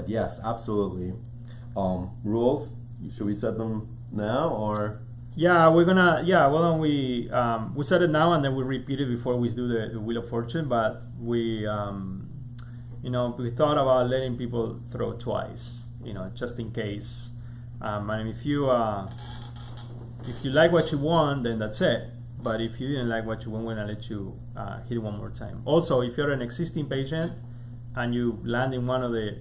but yes, absolutely. Rules, should we set them now or? Yeah, we're gonna. Yeah, why don't we set it now and then we repeat it before we do the Wheel of Fortune. But we we thought about letting people throw twice, just in case. And if you like what you want, then that's it. But if you didn't like what you want, we're gonna let you hit one more time. Also, if you're an existing patient and you land in one of the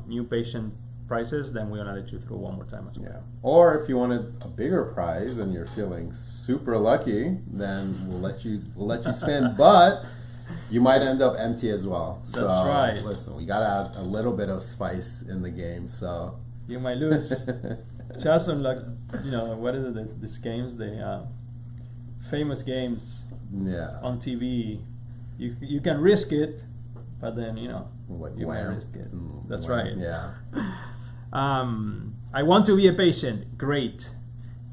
new patient prices, then we're gonna let you throw one more time as well. Yeah. Or if you wanted a bigger prize and you're feeling super lucky, then we'll let you spin, but you might end up empty as well. That's right. Listen, we gotta add a little bit of spice in the game, so you might lose. Just on what is it? These games, the famous games on TV. You can risk it, but then you might risk it. That's right. Yeah. I want to be a patient. Great.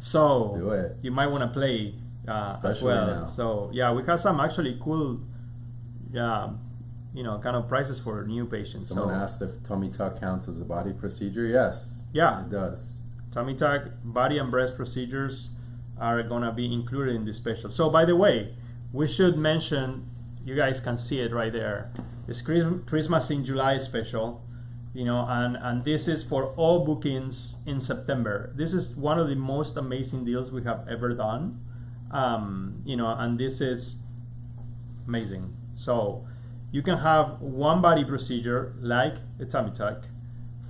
So do it. You might want to play as well. Now. So yeah, we have some actually cool, kind of prices for new patients. Someone asked if tummy tuck counts as a body procedure. Yes. Yeah, it does. Tummy tuck, body and breast procedures are gonna be included in this special. So by the way, we should mention, you guys can see it right there. It's Christmas in July special, and this is for all bookings in September. This is one of the most amazing deals we have ever done, and this is amazing. So you can have one body procedure like a tummy tuck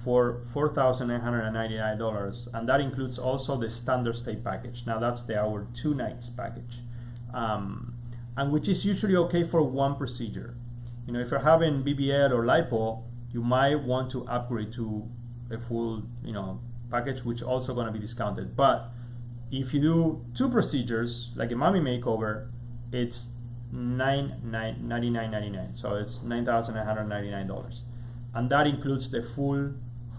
for $4,999, and that includes also the standard stay package. Now that's our 2 nights package, and which is usually okay for one procedure. If you're having BBL or lipo, you might want to upgrade to a full package, which also going to be discounted. But if you do 2 procedures like a mommy makeover, it's $99.99, so it's $9,999, and that includes the full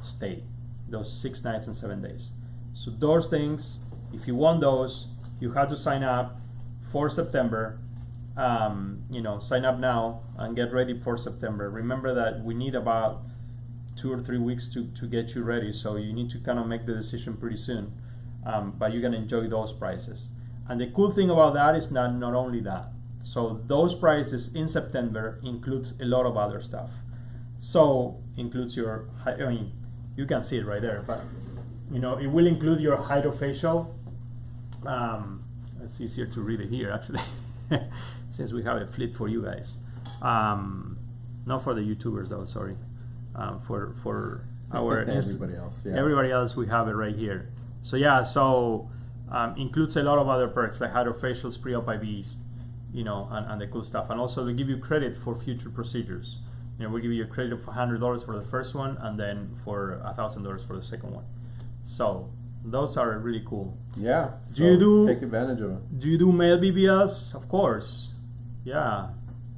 stay, those 6 nights and 7 days. So those things, if you want those, you have to sign up for September. Sign up now and get ready for September. Remember that we need about 2 or 3 weeks to get you ready, so you need to kind of make the decision pretty soon. But you're gonna enjoy those prices. And the cool thing about that is not only that. So those prices in September includes a lot of other stuff. So includes your, you can see it right there, but it will include your hydrofacial. It's easier to read it here actually, since we have a flip for you guys. Not for the YouTubers though, sorry. For our everybody else. Yeah. Everybody else, we have it right here. So yeah, includes a lot of other perks like hydrofacials, pre-op IVs, and the cool stuff. And also we give you credit for future procedures. We give you a credit of $100 for the first one, and then for $1,000 for the second one. So those are really cool. Yeah. Take advantage of it? Do you do male BBLs? Of course. Yeah,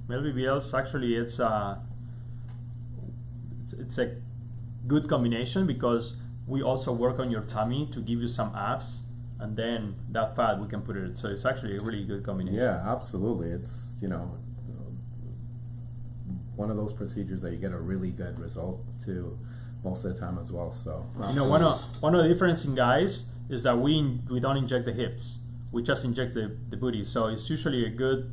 male BBLs. Actually, it's a good combination because we also work on your tummy to give you some abs, and then that fat we can put it. So it's actually a really good combination. Yeah, absolutely. It's one of those procedures that you get a really good result to most of the time as well. So one of the difference in guys is that we don't inject the hips. We just inject the booty. So it's usually a good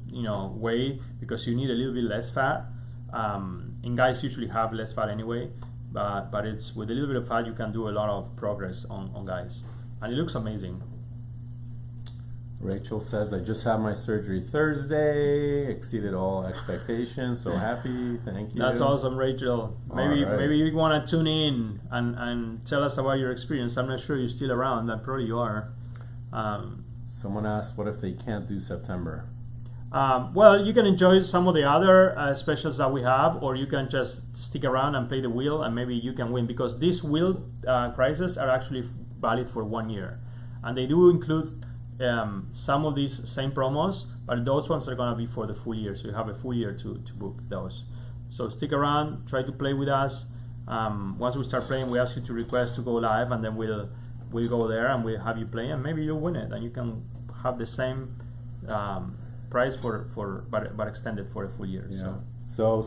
way because you need a little bit less fat. And guys usually have less fat anyway, but it's with a little bit of fat you can do a lot of progress on guys, and it looks amazing. Rachel says, I just had my surgery Thursday, exceeded all expectations, so happy, thank you. That's awesome, Rachel. Maybe you want to tune in and tell us about your experience. I'm not sure you're still around, but probably you are. Someone asked, what if they can't do September? Well, you can enjoy some of the other specials that we have, or you can just stick around and play the wheel, and maybe you can win, because these wheel prizes are actually valid for 1 year, and they do include some of these same promos, but those ones are going to be for the full year, so you have a full year to book those. So stick around, try to play with us. Once we start playing, we ask you to request to go live, and then we'll go there and we'll have you play, and maybe you'll win it, and you can have the same price but extended for a full year. Yeah. So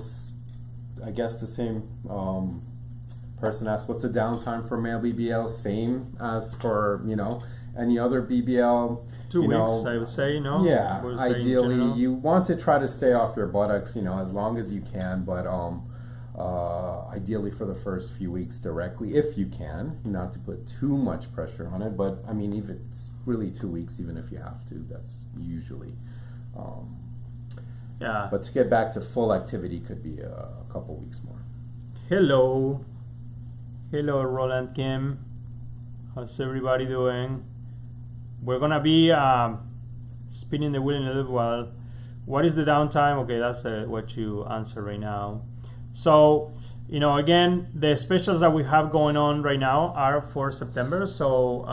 I guess the same person asks, what's the downtime for male BBL? Same as for, any other BBL. 2 you weeks, know, I would say, no? Yeah, We'll say in ideally general. you want to try to stay off your buttocks, as long as you can, but ideally for the first few weeks directly, if you can, not to put too much pressure on it. But I mean, if it's really 2 weeks, even if you have to, that's usually. Yeah. But to get back to full activity could be a couple weeks more. Hello, Roland Kim. How's everybody doing? We're gonna be spinning the wheel in a little while. What is the downtime? Okay, that's what you answer right now. So, again, the specials that we have going on right now are for September. So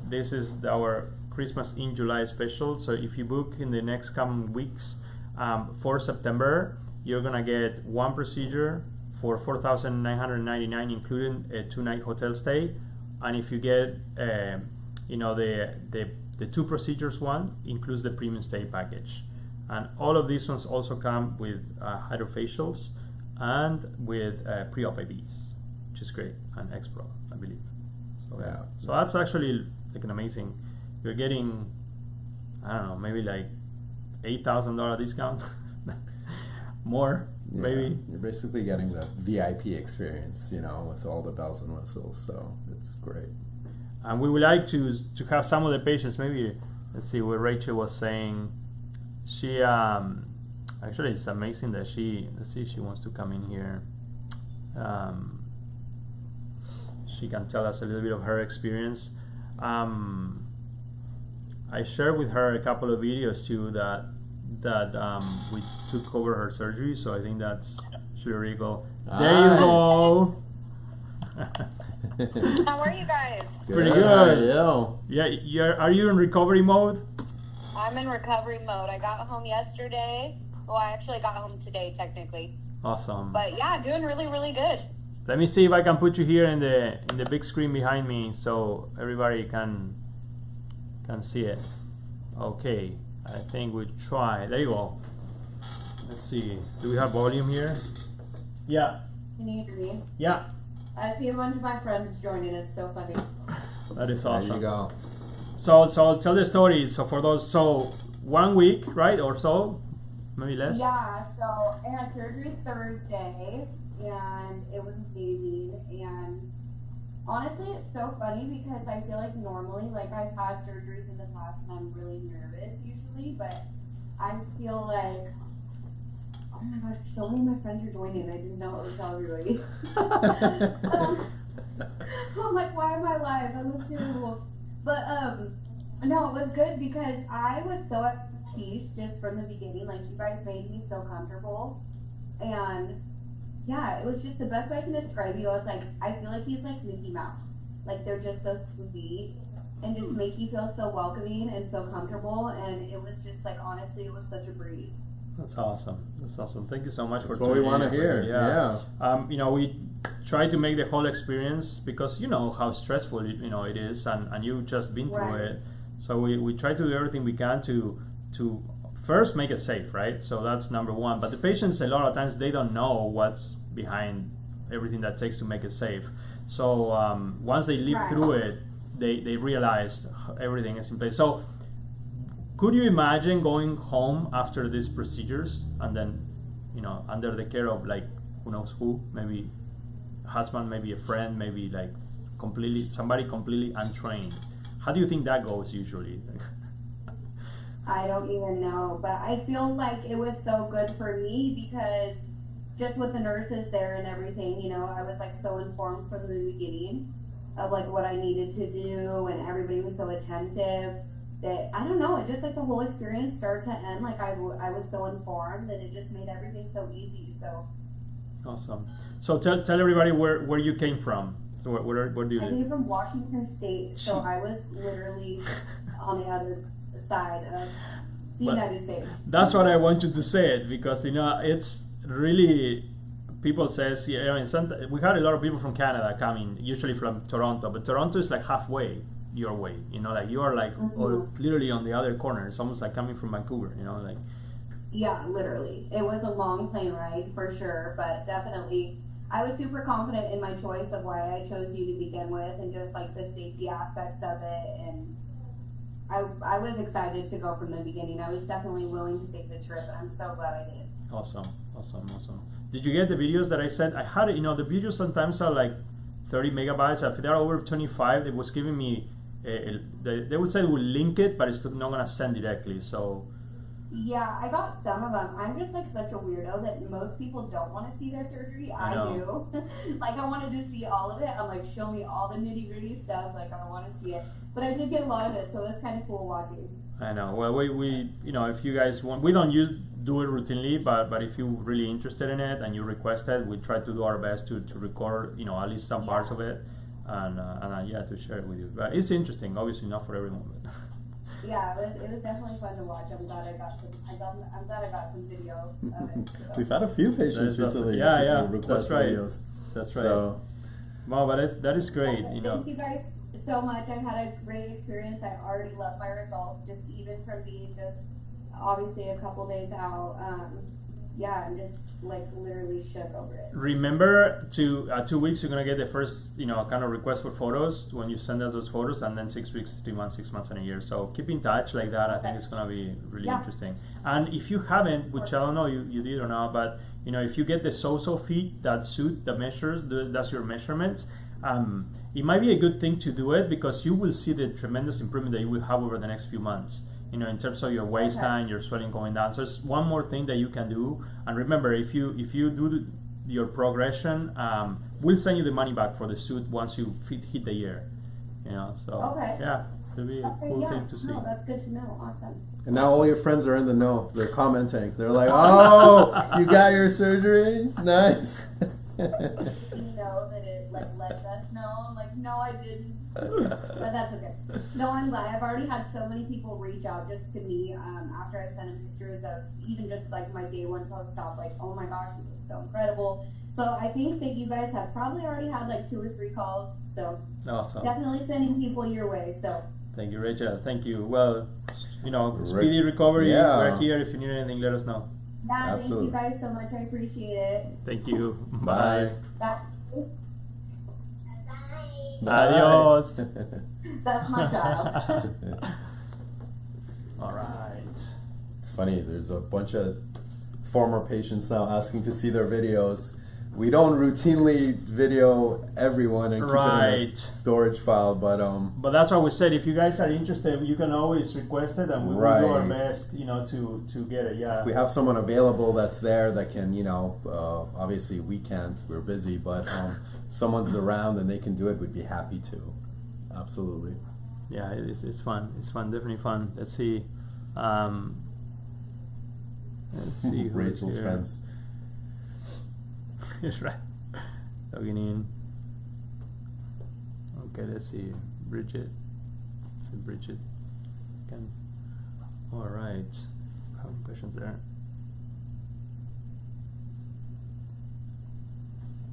this is our Christmas in July special. So if you book in the next coming weeks for September, you're gonna get one procedure for $4,999, including a 2-night hotel stay. And if you get the 2 procedures one includes the premium stay package. And all of these ones also come with hydrofacials and with pre-op IVs, which is great, and X-Pro, I believe. So, Yeah, so that's actually like an amazing. You're getting, I don't know, maybe like $8,000 discount, more, Yeah, maybe. you're basically getting the VIP experience, with all the bells and whistles. So it's great. And we would like to have some of the patients. Maybe let's see what Rachel was saying. She actually, it's amazing that let's see if she wants to come in here. She can tell us a little bit of her experience. I shared with her a couple of videos too that we took over her surgery, so I think that's should really go. There you go. How are you guys? Pretty How good. are you? Yeah, are you in recovery mode? I'm in recovery mode. I got home yesterday. Well, I actually got home today, technically. Awesome. But yeah, doing really, really good. Let me see if I can put you here in the big screen behind me so everybody can see it. Okay, I think we try. There you go. Let's see. Do we have volume here? Yeah. Can you hear me? Yeah. I see a bunch of my friends joining. It's so funny. That is There awesome. you go. So tell the story. So for those, 1 week, right, or so, maybe less. Yeah, so I had surgery Thursday, and it was amazing. And honestly, it's so funny because I feel like normally, like I've had surgeries in the past, and I'm really nervous usually, but I feel like, oh my gosh, so many of my friends are joining. I didn't know it was everybody. I'm like, why am I live? I look terrible. But no, it was good because I was so at peace just from the beginning. Like, you guys made me so comfortable, and yeah, it was just the best way I can describe you. I was like, I feel like he's like Mickey Mouse. Like, they're just so sweet and just make you feel so welcoming and so comfortable. And it was just like, honestly, it was such a breeze. That's awesome. That's awesome. Thank you so much That's for what we tuning want to in. hear. Yeah. We try to make the whole experience because you know how stressful it is, and you've just been through Right. it. So we try to do everything we can to first make it safe, right? So that's number one. But the patients, a lot of times, they don't know what's behind everything that takes to make it safe. So once they live Right. through it, they realize everything is in place. So could you imagine going home after these procedures and then, under the care of like who knows who, maybe a husband, maybe a friend, maybe like somebody completely untrained? How do you think that goes usually? I don't even know, but I feel like it was so good for me because just with the nurses there and everything, I was like so informed from the beginning of like what I needed to do, and everybody was so attentive that I don't know, it just like the whole experience start to end, like I was so informed and it just made everything so easy. So Awesome. So tell everybody where you came from. So where do you I live? came from Washington State, so I was literally on the other side of the But- United States. That's what I want you to say it because it's really people says we had a lot of people from Canada coming, usually from Toronto, but Toronto is like halfway your way. Like you are like literally on the other corner. It's almost like coming from Vancouver. Like Yeah, literally. It was a long plane ride for sure, but definitely I was super confident in my choice of why I chose you to begin with, and just like the safety aspects of it, and I was excited to go from the beginning. I was definitely willing to take the trip, and I'm so glad I did. Awesome. Did you get the videos that I sent? I had it. The videos sometimes are like 30 megabytes. If they're over 25, it was giving me. They would say it would link it, but it's not gonna send directly. So. Yeah, I got some of them. I'm just like such a weirdo that most people don't want to see their surgery. I do. Like, I wanted to see all of it. I'm like, show me all the nitty gritty stuff. Like, I want to see it. But I did get a lot of it, so it was kind of cool watching. I know. Well, we if you guys want, we don't do it routinely, but if you're really interested in it and you request it, we try to do our best to record, at least some parts of it, and to share it with you. But it's interesting. Obviously, not for everyone. But yeah, it was definitely fun to watch. I'm glad I got some video of it. So. We've had a few patients recently. That's right. Videos. That's right. So, wow, but that is great. Thank you guys so much. I've had a great experience. I already love my results, just even from being just obviously a couple days out. I'm just like literally shook over it. Remember, 2 weeks you're gonna get the first kind of request for photos when you send us those photos, and then 6 weeks, 3 months, 6 months, and a year. So keep in touch like that. I think it's gonna be really interesting. And if you haven't, which I don't know you did or not, but if you get the Sozo Fit, that suit that measures, that's your measurements. It might be a good thing to do it, because you will see the tremendous improvement that you will have over the next few months. In terms of your waistline, your swelling going down. So it's one more thing that you can do. And remember, if you do your progression, we'll send you the money back for the suit once you hit the year. So it'll be a cool thing to see. No, that's good to know. Awesome. and now all your friends are in the know. They're commenting. They're like, "Oh, you got your surgery? Nice." That it lets us know. I'm like, no, I didn't. But that's okay. No, I'm glad. I've already had so many people reach out just to me after I sent them pictures of even just like my day one post-op, like, oh my gosh, you look so incredible. So I think that you guys have probably already had like 2 or 3 calls. So awesome. Definitely sending people your way. So thank you, Rachel. Thank you. Well, speedy recovery. We're here. If you need anything, let us know. Yeah, Absolutely. Thank you guys so much. I appreciate it. Thank you. Bye. Bye. Adios. That's my child. All right. It's funny. There's a bunch of former patients now asking to see their videos. We don't routinely video everyone and keep it in a storage file, but that's why we said, if you guys are interested, you can always request it, and we will do our best, to get it. Yeah. If we have someone available that's there that can, obviously we can't. We're busy, but if someone's around and they can do it, we'd be happy to. Absolutely. Yeah, it's fun. It's fun. Definitely fun. Let's see. Let's see who's Rachel's here. friends. Right. Logging in. Okay, let's see. Bridget. Let's see Bridget. Can. All right. How many questions there?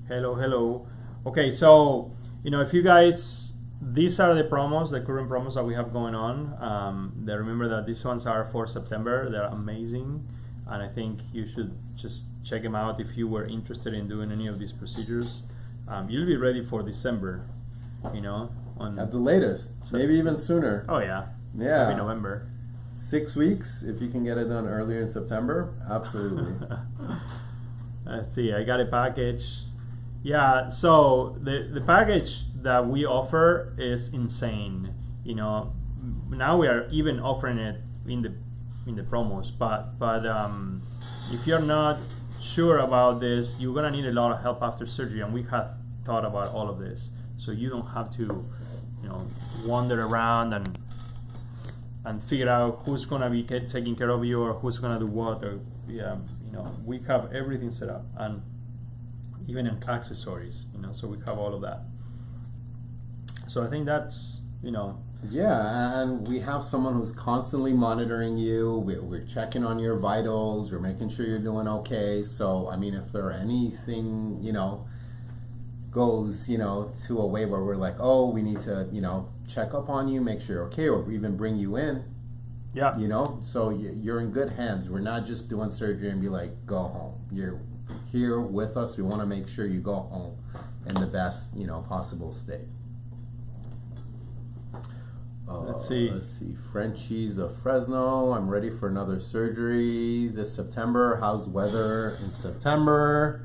Hello. Okay, so if you guys, these are the promos, the current promos that we have going on. Remember that these ones are for September. They're amazing. And I think you should just check them out if you were interested in doing any of these procedures. You'll be ready for December, At the latest, maybe even sooner. Oh yeah. Yeah. Maybe November. 6 weeks, if you can get it done earlier in September, absolutely. Let's see, I got a package. Yeah, so the package that we offer is insane. Now we are even offering it in the promos, but if you're not sure about this, you're gonna need a lot of help after surgery, and we have thought about all of this, so you don't have to wander around and figure out who's gonna be taking care of you or who's gonna do what, or we have everything set up, and even in accessories, so we have all of that. So I think that's Yeah, and we have someone who's constantly monitoring you. We're checking on your vitals. We're making sure you're doing okay. So, I mean, if there anything, goes, to a way where we're like, oh, we need to, check up on you, make sure you're okay, or even bring you in. Yeah. So you're in good hands. We're not just doing surgery and be like, go home. here with us. We want to make sure you go home in the best, possible state. Let's see. Frenchies of Fresno. I'm ready for another surgery this September. How's weather in September?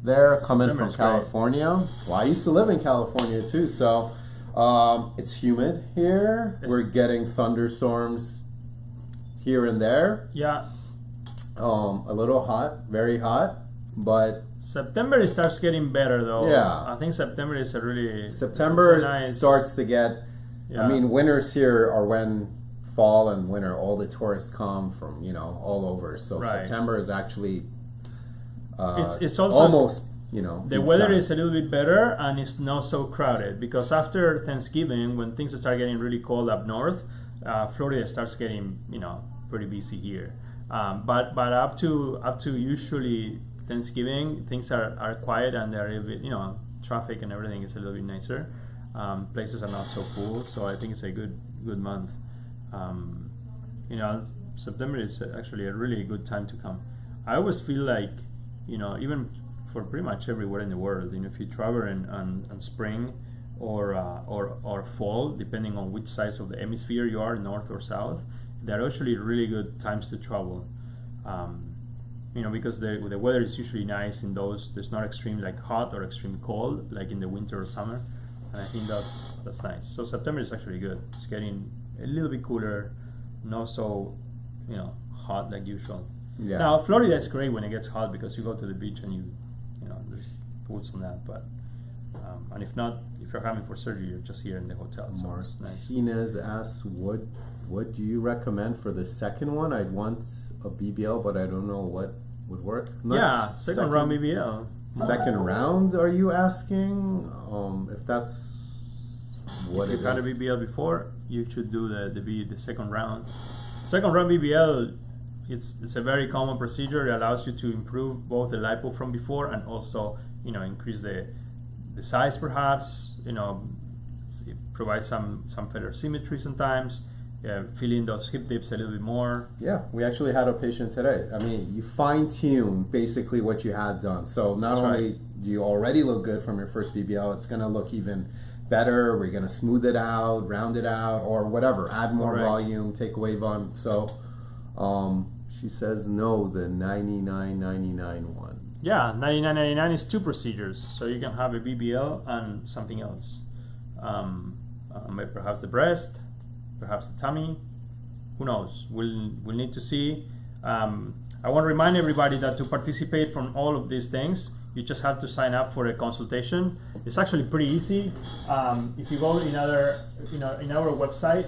There, coming from September's California. Well, I used to live in California too, so it's humid here. We're getting thunderstorms here and there. Yeah. A little hot, very hot, but September it starts getting better though. Yeah. I think September is a really September it's a nice, starts to get. Yeah. I mean, winters here are when fall and winter, all the tourists come from, all over. So Right. September is actually it's also almost, the peak weather time. is a little bit better and it's not so crowded because after Thanksgiving, when things start getting really cold up north, Florida starts getting pretty busy here. But up to usually Thanksgiving, things are quiet and they're a bit, traffic and everything is a little bit nicer. Places are not so full, so I think it's a good month. September is actually a really good time to come. I always feel like, even for pretty much everywhere in the world, if you travel in spring or fall, depending on which side of the hemisphere you are, north or south, they're actually really good times to travel. Because the weather is usually nice in those. There's not extreme like hot or extreme cold like in the winter or summer, and I think that's nice. So September is actually good. It's getting a little bit cooler, not so hot like usual. Yeah. Now Florida is great when it gets hot because you go to the beach and there's pools on that. But and if not, if you're having for surgery, you're just here in the hotel. So it's nice. Martinez asks, what do you recommend for the second one? I'd want a BBL, but I don't know what would work. Second round BBL. Second round, are you asking? If that's what If it you've had a is. BBL before, you should do the second round. Second round BBL, it's a very common procedure. It allows you to improve both the lipo from before and also increase the size perhaps. It provides some better symmetry sometimes. Fill in those hip dips a little bit more. Yeah, we actually had a patient today. I mean, you fine-tune basically what you had done. So not That's only right. do you already look good from your first BBL, it's going to look even better. We're going to smooth it out, round it out, or whatever. Add more Correct. volume, take away volume. So she says no, the $99.99 one. Yeah, $99.99 is two procedures, so you can have a BBL and something else. Perhaps the breast, perhaps the tummy. Who knows? We'll need to see. I want to remind everybody that to participate from all of these things, you just have to sign up for a consultation. It's actually pretty easy. If you go in our website,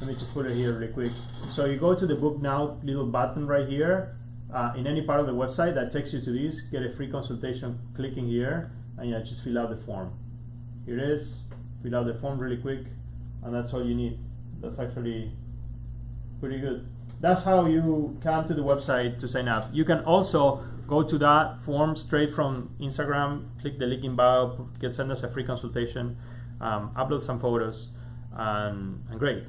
let me just put it here really quick. So you go to the Book Now little button right here. In any part of the website that takes you to this, get a free consultation clicking here, and just fill out the form. Here it is. Fill out the form really quick, and that's all you need. That's actually pretty good. That's how you come to the website to sign up. You can also go to that form straight from Instagram, click the link in bio, send us a free consultation, upload some photos, and great.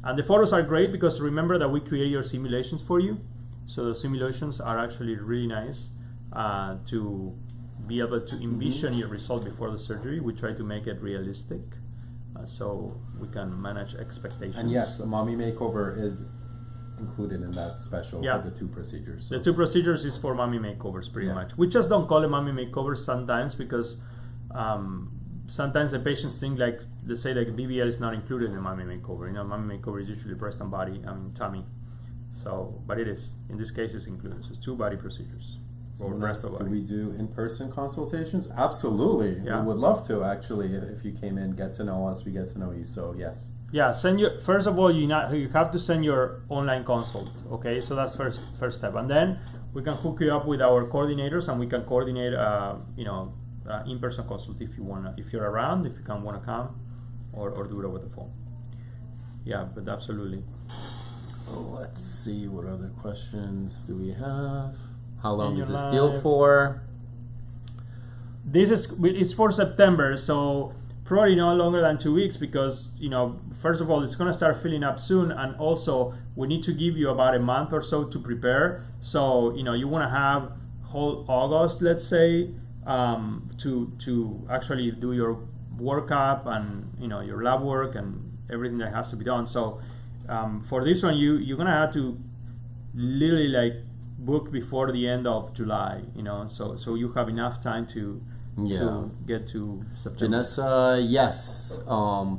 And the photos are great because remember that we create your simulations for you. So the simulations are actually really nice to be able to envision your result before the surgery. We try to make it realistic so we can manage expectations. And yes, a mommy makeover is included in that special for the two procedures. So. The two procedures is for mommy makeovers pretty much. We just don't call it mommy makeovers sometimes because sometimes the patients think like, let's say like BBL is not included in the mommy makeover. Mommy makeover is usually breast and body, tummy. So, but it is. In this case, it's included. So it's two body procedures. Do we do in-person consultations? Absolutely. Yeah. We would love to actually. If you came in, get to know us, we get to know you. So yes. Yeah, first of all, you have to send your online consult. Okay, so that's first step, and then we can hook you up with our coordinators, and we can coordinate in-person consult if you wanna, if you're around, if you wanna come, or do it over the phone. Yeah, but absolutely. Let's see, what other questions do we have? How long is this Live. deal for? It's for September, so probably no longer than 2 weeks because first of all, it's gonna start filling up soon, and also we need to give you about a month or so to prepare. So you wanna have whole August, let's say, to actually do your workup and your lab work and everything that has to be done. So for this one, you're gonna have to literally like book before the end of July, so you have enough time to get to September. Janessa, yes,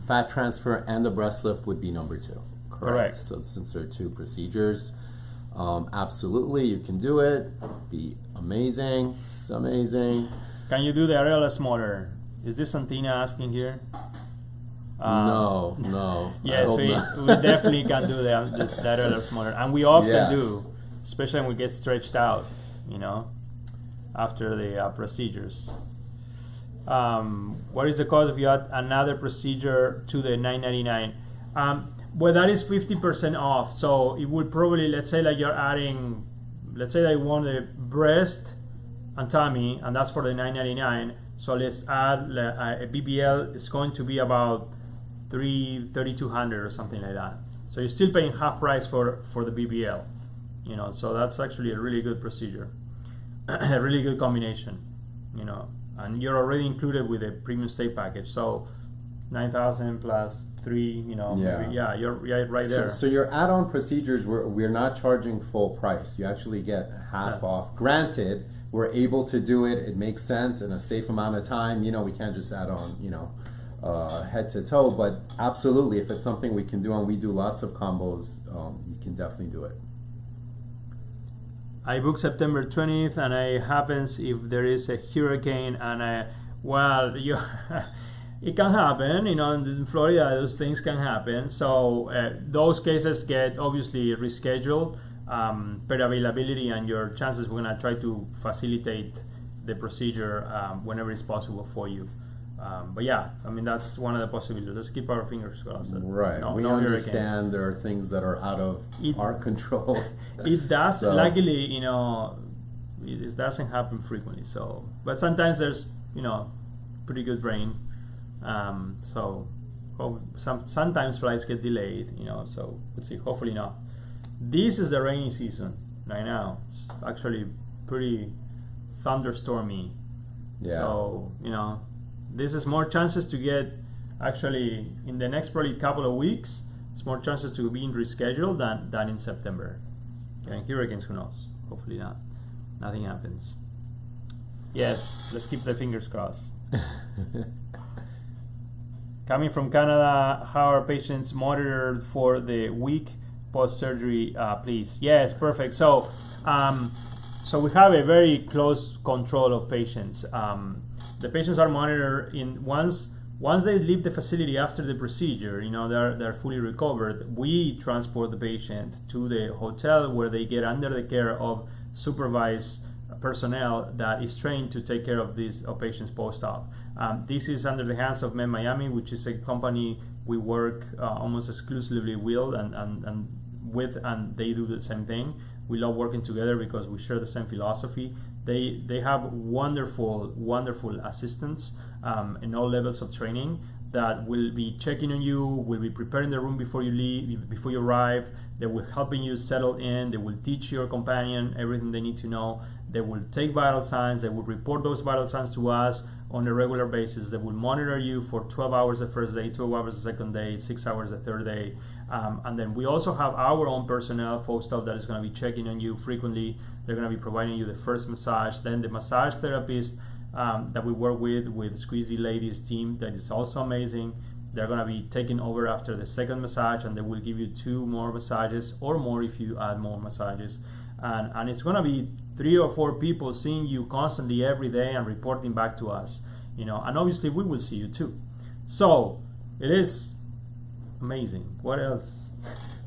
fat transfer and the breast lift would be number 2. Correct. So since there are 2 procedures, absolutely you can do it. Be amazing. It's amazing. Can you do the areola motor? Is this Santina asking here? No. Yes, we definitely can do the areola motor, and we often do, especially when we get stretched out, after the procedures. What is the cost if you add another procedure to the $999? Well, that is 50% off. So it would probably, let's say that you're adding, let's say that you want the breast and tummy, and that's for the $999. So let's add a BBL. It's going to be about $3,200 or something like that. So you're still paying half price for the BBL. So that's actually a really good procedure, a really good combination. And you're already included with a premium state package. So 9,000 plus 3, you're right there. So your add-on procedures, we're not charging full price. You actually get half off. Granted, we're able to do it. It makes sense in a safe amount of time. We can't just add on, head to toe. But absolutely, if it's something we can do, and we do lots of combos, you can definitely do it. I booked September 20th, and it happens if there is a hurricane, and it can happen, in Florida, those things can happen. So those cases get obviously rescheduled per availability and your chances. We're gonna try to facilitate the procedure whenever it's possible for you. But yeah, that's one of the possibilities. Let's keep our fingers crossed. Right. We understand there are things that are out of our control. It does. Luckily, it doesn't happen frequently. So, but sometimes there's, pretty good rain. Sometimes flights get delayed. So let's see. Hopefully not. This is the rainy season right now. It's actually pretty thunderstormy. Yeah. So this is more chances to get, actually, in the next probably couple of weeks, it's more chances to be rescheduled than in September. And hurricanes, who knows? Hopefully not. Nothing happens. Yes, let's keep the fingers crossed. Coming from Canada, how are patients monitored for the week post-surgery, please? Yes, perfect. So we have a very close control of patients. The patients are monitored once they leave the facility after the procedure. They're fully recovered. We transport the patient to the hotel where they get under the care of supervised personnel that is trained to take care of patients post-op. This is under the hands of Med Miami, which is a company we work almost exclusively with, and they do the same thing. We love working together because we share the same philosophy. They have wonderful assistants in all levels of training that will be checking on you, will be preparing the room before you arrive. They will helping you settle in. They will teach your companion everything they need to know. They will take vital signs. They will report those vital signs to us on a regular basis. They will monitor you for 12 hours the first day, 12 hours the second day, 6 hours the third day. And then we also have our own personnel, folks that is going to be checking on you frequently. They're going to be providing you the first massage. Then the massage therapist that we work with Squeezy Ladies team, that is also amazing. They're going to be taking over after the second massage, and they will give you 2 more massages or more if you add more massages. And it's going to be 3 or 4 people seeing you constantly every day and reporting back to us. And obviously we will see you too. So it is amazing. What else?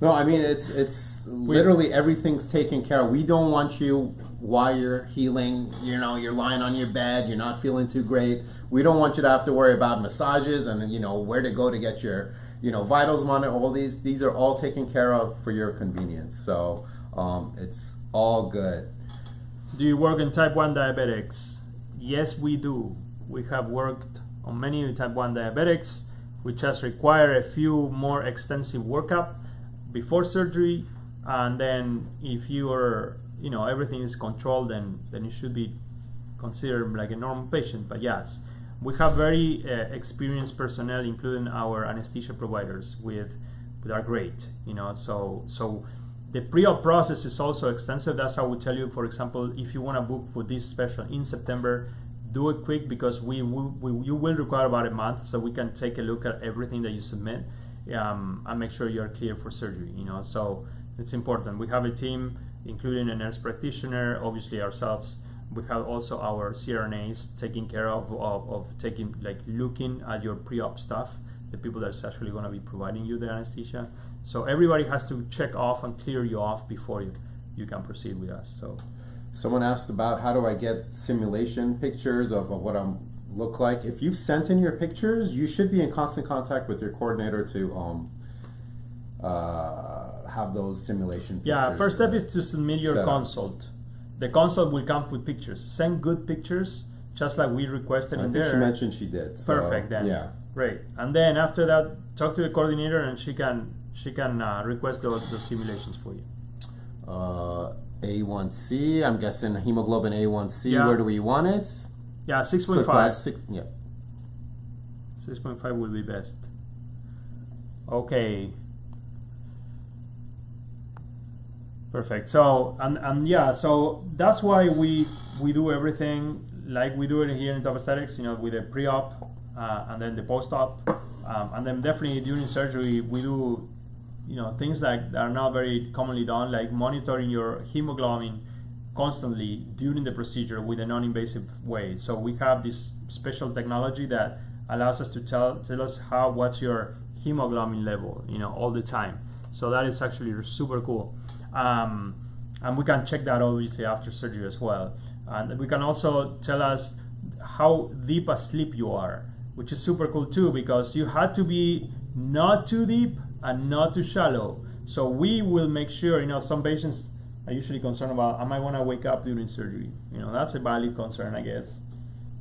No, it's literally everything's taken care of. We don't want you while you're healing, you're lying on your bed, you're not feeling too great. We don't want you to have to worry about massages and where to go to get your vitals monitored. All these are all taken care of for your convenience. So it's all good. Do you work in type 1 diabetics? Yes, we do. We have worked on many type 1 diabetics, which just require a few more extensive workup before surgery. And then if you are everything is controlled, then it should be considered like a normal patient. But yes, we have very experienced personnel, including our anesthesia providers, with are great. So the pre-op process is also extensive. That's how we tell you, for example, if you want to book for this special in September, do it quick, because you will require about a month, so we can take a look at everything that you submit and make sure you're clear for surgery. So it's important. We have a team, including a nurse practitioner, obviously ourselves. We have also our CRNAs taking care of taking, like, looking at your pre-op stuff, the people that's actually going to be providing you the anesthesia. So everybody has to check off and clear you off before you can proceed with us. So someone asked about how do I get simulation pictures of what I'm look like. If you've sent in your pictures, you should be in constant contact with your coordinator to have those simulation pictures. Yeah, first step is to submit your consult. The consult will come with pictures. Send good pictures, just like we requested in there. I think she mentioned she did. So, perfect then. Yeah. Great. And then after that, talk to the coordinator, and she can request those simulations for you. A1C, I'm guessing hemoglobin A1C. Yeah. Where do we want it? Yeah, 6.5. 6.5 will be best. Okay. Perfect. So and yeah, so that's why we do everything like we do it here in Top Aesthetics, with the pre-op and then the post-op, and then definitely during surgery we do things that are not very commonly done, like monitoring your hemoglobin constantly during the procedure with a non-invasive way. So we have this special technology that allows us to tell us what's your hemoglobin level, all the time. So that is actually super cool. And we can check that obviously after surgery as well. And we can also tell us how deep asleep you are, which is super cool too, because you had to be not too deep and not too shallow. So we will make sure, some patients are usually concerned about, am I going to wake up during surgery? That's a valid concern, I guess.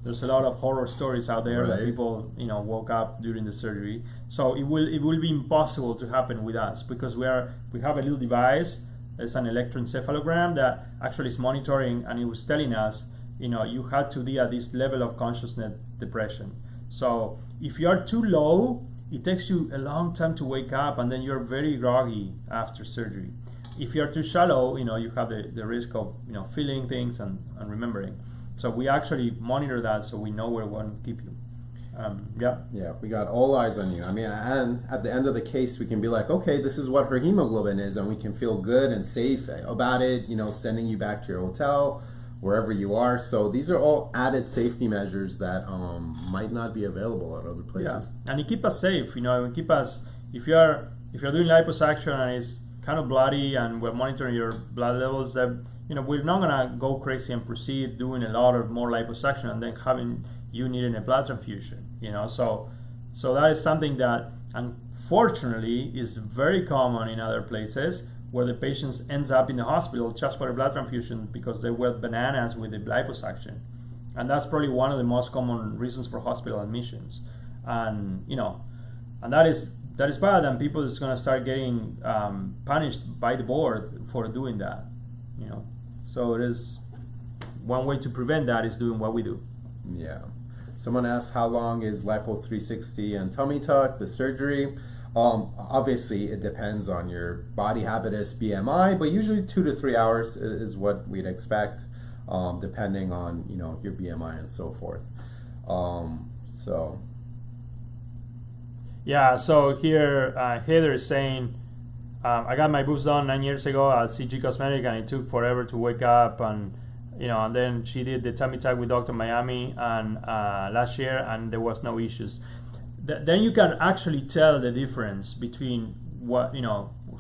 There's a lot of horror stories out there that people, woke up during the surgery. So it will be impossible to happen with us, because we have a little device. It's an electroencephalogram that actually is monitoring, and it was telling us, you had to be at this level of consciousness depression. So if you are too low, it takes you a long time to wake up, and then you're very groggy after surgery. If you're too shallow, you have the risk of feeling things and remembering. So we actually monitor that, so we know where we want to keep you. Yeah, we got all eyes on you. I mean, and at the end of the case, we can be like, okay, this is what her hemoglobin is, and we can feel good and safe about it, sending you back to your hotel, wherever you are. So these are all added safety measures that might not be available at other places. Yeah, and it keep us safe, keep us, if you're doing liposuction and it's kind of bloody and we're monitoring your blood levels, that we're not gonna go crazy and proceed doing a lot of more liposuction and then having you needing a blood transfusion, so that is something that unfortunately is very common in other places, where the patients ends up in the hospital just for a blood transfusion because they went bananas with the liposuction, and that's probably one of the most common reasons for hospital admissions, and and that is bad, and people is going to start getting punished by the board for doing that, so it is one way to prevent that is doing what we do. Yeah. Someone asked, how long is Lipo 360 and tummy tuck, the surgery? Obviously, it depends on your body habitus, BMI, but usually 2 to 3 hours is what we'd expect, depending on your BMI and so forth. Yeah. So here, Heather is saying, I got my boobs done 9 years ago at CG Cosmetic, and it took forever to wake up, and then she did the tummy tuck with Dr. Miami and last year, and there was no issues. Then you can actually tell the difference between what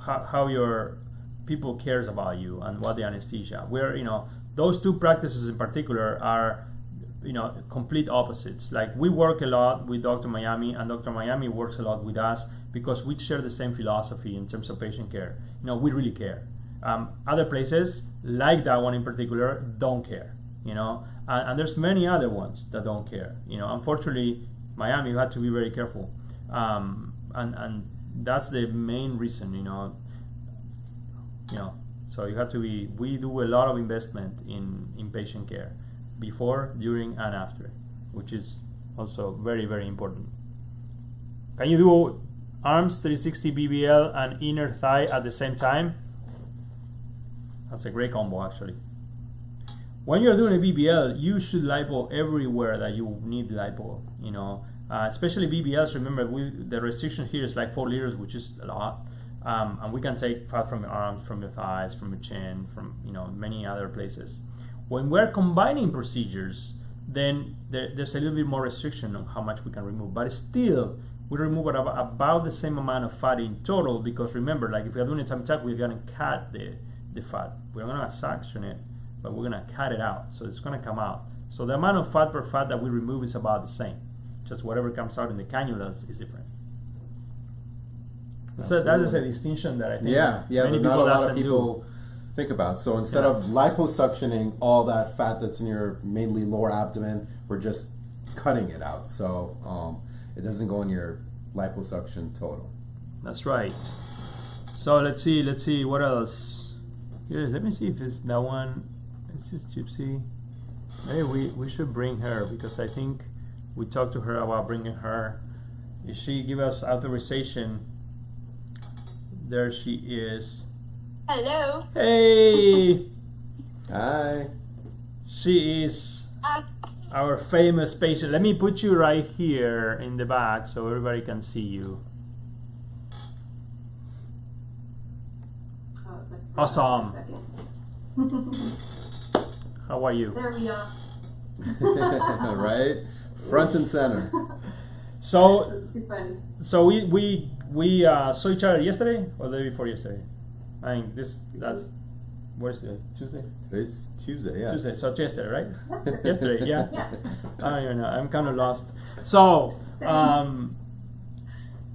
how your people cares about you and what the anesthesia. Where those two practices in particular are complete opposites. Like, we work a lot with Dr. Miami, and Dr. Miami works a lot with us because we share the same philosophy in terms of patient care. We really care. Other places, like that one in particular, don't care, and there's many other ones that don't care. Unfortunately, Miami, you had to be very careful, and that's the main reason, So you have to be. We do a lot of investment in patient care, before, during, and after, which is also very, very important. Can you do arms 360 BBL and inner thigh at the same time? That's a great combo, actually. When you're doing a BBL, you should lipo everywhere that you need lipo. You know, especially BBLs. Remember, the restriction here is like 4 liters, which is a lot. And we can take fat from your arms, from your thighs, from your chin, from many other places. When we're combining procedures, then there's a little bit more restriction on how much we can remove. But still, we remove about the same amount of fat in total, because remember, like if we're doing a tummy tuck, we're gonna cut the fat. We're gonna suction it, but we're gonna cut it out, so it's gonna come out. So the amount of fat per fat that we remove is about the same. Just whatever comes out in the cannulas is different. So that is a distinction that I think many but not a people lot doesn't of people think about. So instead of liposuctioning all that fat that's in your mainly lower abdomen, we're just cutting it out. So it doesn't go in your liposuction total. That's right. So let's see what else. Here, let me see if it's that one. It's just Gypsy. Maybe we should bring her, because I think we talked to her about bringing her. If she give us authorization, there she is. Hello. Hey, Hi. she is our famous patient. Let me put you right here in the back so everybody can see you. Awesome. How are you? There we are. Right? Front and center. So That's too funny. So we saw each other yesterday or the day before yesterday. I think that's what is today? Tuesday? Today's Tuesday, yes. Tuesday. So it's yesterday, right? Yesterday, yeah. Yeah. I don't even know. I'm kind of lost. So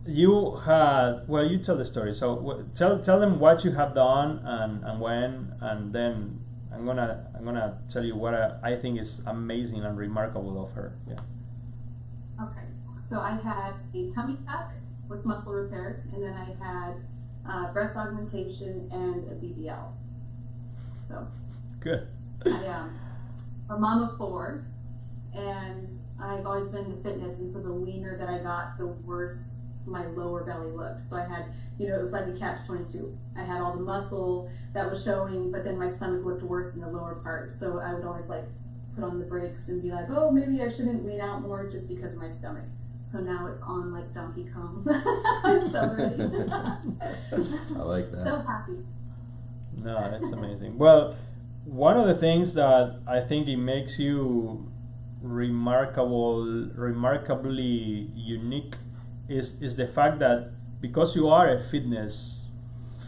you had, well, you tell the story. So tell them what you have done and when, and then I'm gonna tell you what I think is amazing and remarkable of her. Yeah. Okay, so I had a tummy tuck with muscle repair, and then I had breast augmentation and a BBL. So Good. I'm a mom of 4, and I've always been into fitness, and so the leaner that I got, the worse my lower belly looked. So I had, it was like a catch-22. I had all the muscle that was showing, but then my stomach looked worse in the lower part. So I would always put on the brakes and be like, oh, maybe I shouldn't lean out more just because of my stomach. So now it's on like Donkey Kong. I'm so ready. I like that. So happy. No, that's amazing. Well, one of the things that I think it makes you remarkably unique is the fact that because you are a fitness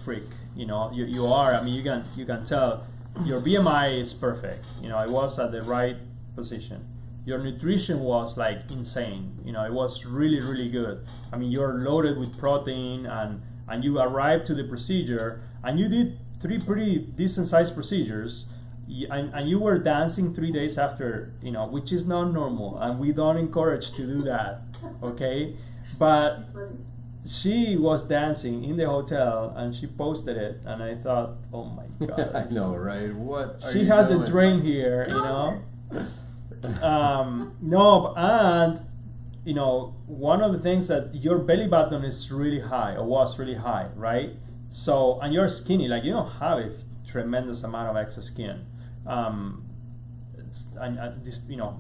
freak, you are. I mean, you can tell your BMI is perfect. It was at the right position. Your nutrition was like insane. It was really, really good. I mean, you're loaded with protein, and you arrived to the procedure, and you did 3 pretty decent sized procedures, and you were dancing 3 days after, which is not normal, and we don't encourage to do that, okay? But she was dancing in the hotel, and she posted it, and I thought, oh my God. I know, right? What are She you has doing? a drain here, No, and one of the things that your belly button is really high, or was really high, right? So, and you're skinny, like you don't have a tremendous amount of excess skin.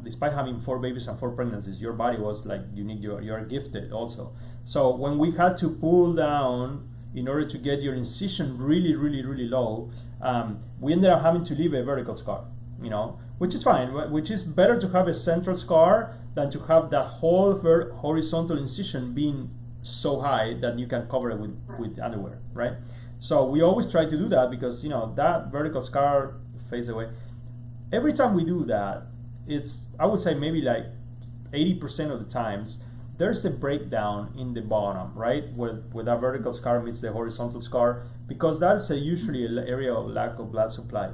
Despite having 4 babies and 4 pregnancies, your body was like unique. You're gifted also. So when we had to pull down in order to get your incision really, really, really low, we ended up having to leave a vertical scar. Which is fine. Which is better to have a central scar than to have the whole horizontal incision being so high that you can cover it with underwear, right? So we always try to do that because that vertical scar fades away. Every time we do that, I would say maybe like 80% of the times there's a breakdown in the bottom, right, where that vertical scar meets the horizontal scar, because that's usually an area of lack of blood supply.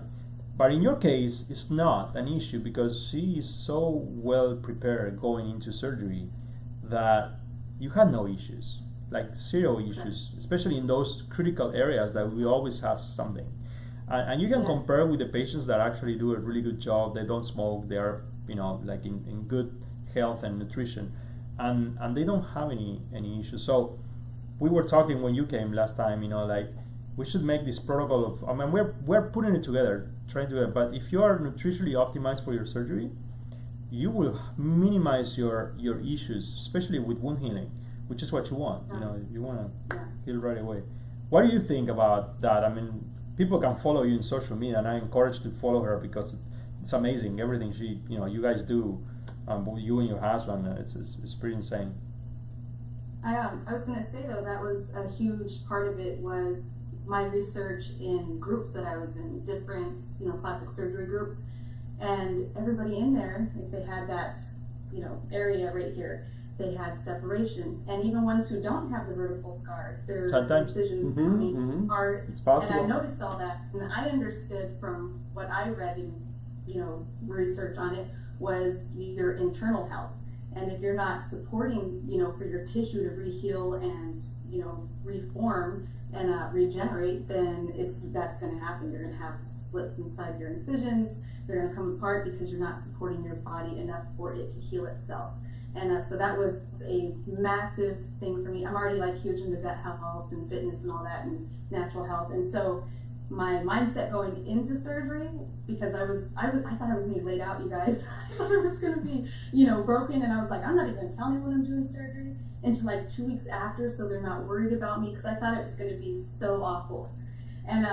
But in your case, it's not an issue because she is so well prepared going into surgery that you had no issues, like zero issues, especially in those critical areas that we always have something. And you can Yeah. compare with the patients that actually do a really good job. They don't smoke. They are, like in good health and nutrition, and they don't have any issues. So we were talking when you came last time, like we should make this protocol of, I mean, we're putting it together, trying to, but if you are nutritionally optimized for your surgery, you will minimize your issues, especially with wound healing, which is what you want. You want to Yeah. heal right away. What do you think about that? I mean, people can follow you in social media, and I encourage to follow her because it's amazing everything she, you guys do, with you and your husband. It's pretty insane. I was gonna say though, that was a huge part of it was my research in groups that I was in, different, plastic surgery groups, and everybody in there, if they had that, area right here, they had separation, and even ones who don't have the vertical scar, their Sometimes. incisions Mhm, coming mhm. are, It's possible. and I noticed all that, and I understood from what I read and, research on it, was your internal health. And if you're not supporting, for your tissue to re-heal and, reform and regenerate, then that's going to happen. You're going to have splits inside your incisions. They're going to come apart because you're not supporting your body enough for it to heal itself. And so that was a massive thing for me. I'm already like huge into gut health and fitness and all that and natural health. And so my mindset going into surgery, because I thought I was gonna be laid out, you guys. I thought it was gonna be, broken, and I was like, I'm not even gonna tell anyone I'm doing surgery until like 2 weeks after, so they're not worried about me, because I thought it was gonna be so awful. And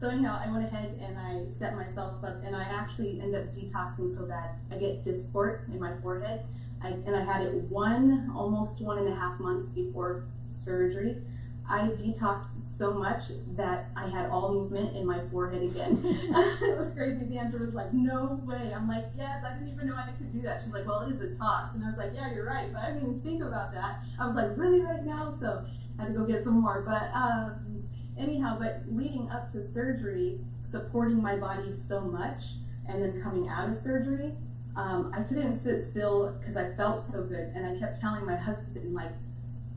so anyhow, I went ahead and I set myself up, and I actually end up detoxing so bad. I get dysport in my forehead, and I had it almost 1.5 months before surgery. I detoxed so much that I had all movement in my forehead again. It was crazy. Deandra was like, no way. I'm like, yes, I didn't even know I could do that. She's like, well, it is a tox. And I was like, yeah, you're right, but I didn't even think about that. I was like, really right now? So I had to go get some more. But anyhow, but leading up to surgery, supporting my body so much, and then coming out of surgery, I couldn't sit still because I felt so good. And I kept telling my husband, like,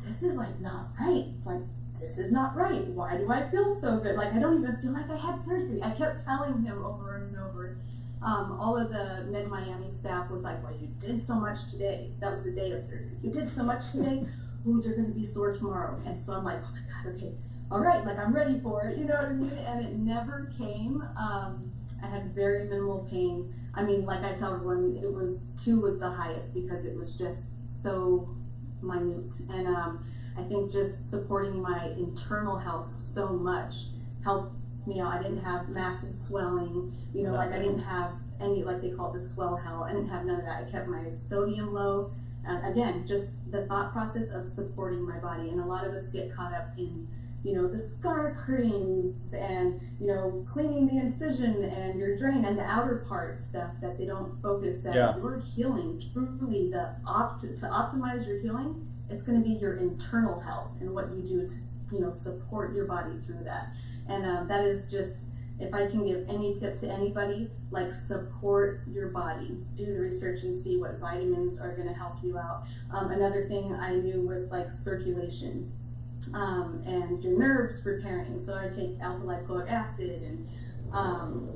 this is like not right. Like, this is not right. Why do I feel so good? Like, I don't even feel like I had surgery. I kept telling him over and over. All of the Med Miami staff was like, well, you did so much today. That was the day of surgery. You did so much today. Ooh, you're going to be sore tomorrow. And so I'm like, oh my God, okay. All right, like I'm ready for it. You know what I mean? And it never came. I had very minimal pain. I mean, like I tell everyone, 2 was the highest because it was just so minute. And I think just supporting my internal health so much helped me out. I didn't have massive swelling, like I didn't have any, like they call it the swell hell. I didn't have none of that. I kept my sodium low. Again, just the thought process of supporting my body. And a lot of us get caught up in, the scar creams and, cleaning the incision and your drain and the outer part stuff that they don't focus that you're healing, truly to optimize your healing. It's going to be your internal health and what you do to, support your body through that. And that is just, if I can give any tip to anybody, like support your body. Do the research and see what vitamins are going to help you out. Another thing I knew with like circulation and your nerves repairing. So I take alpha lipoic acid and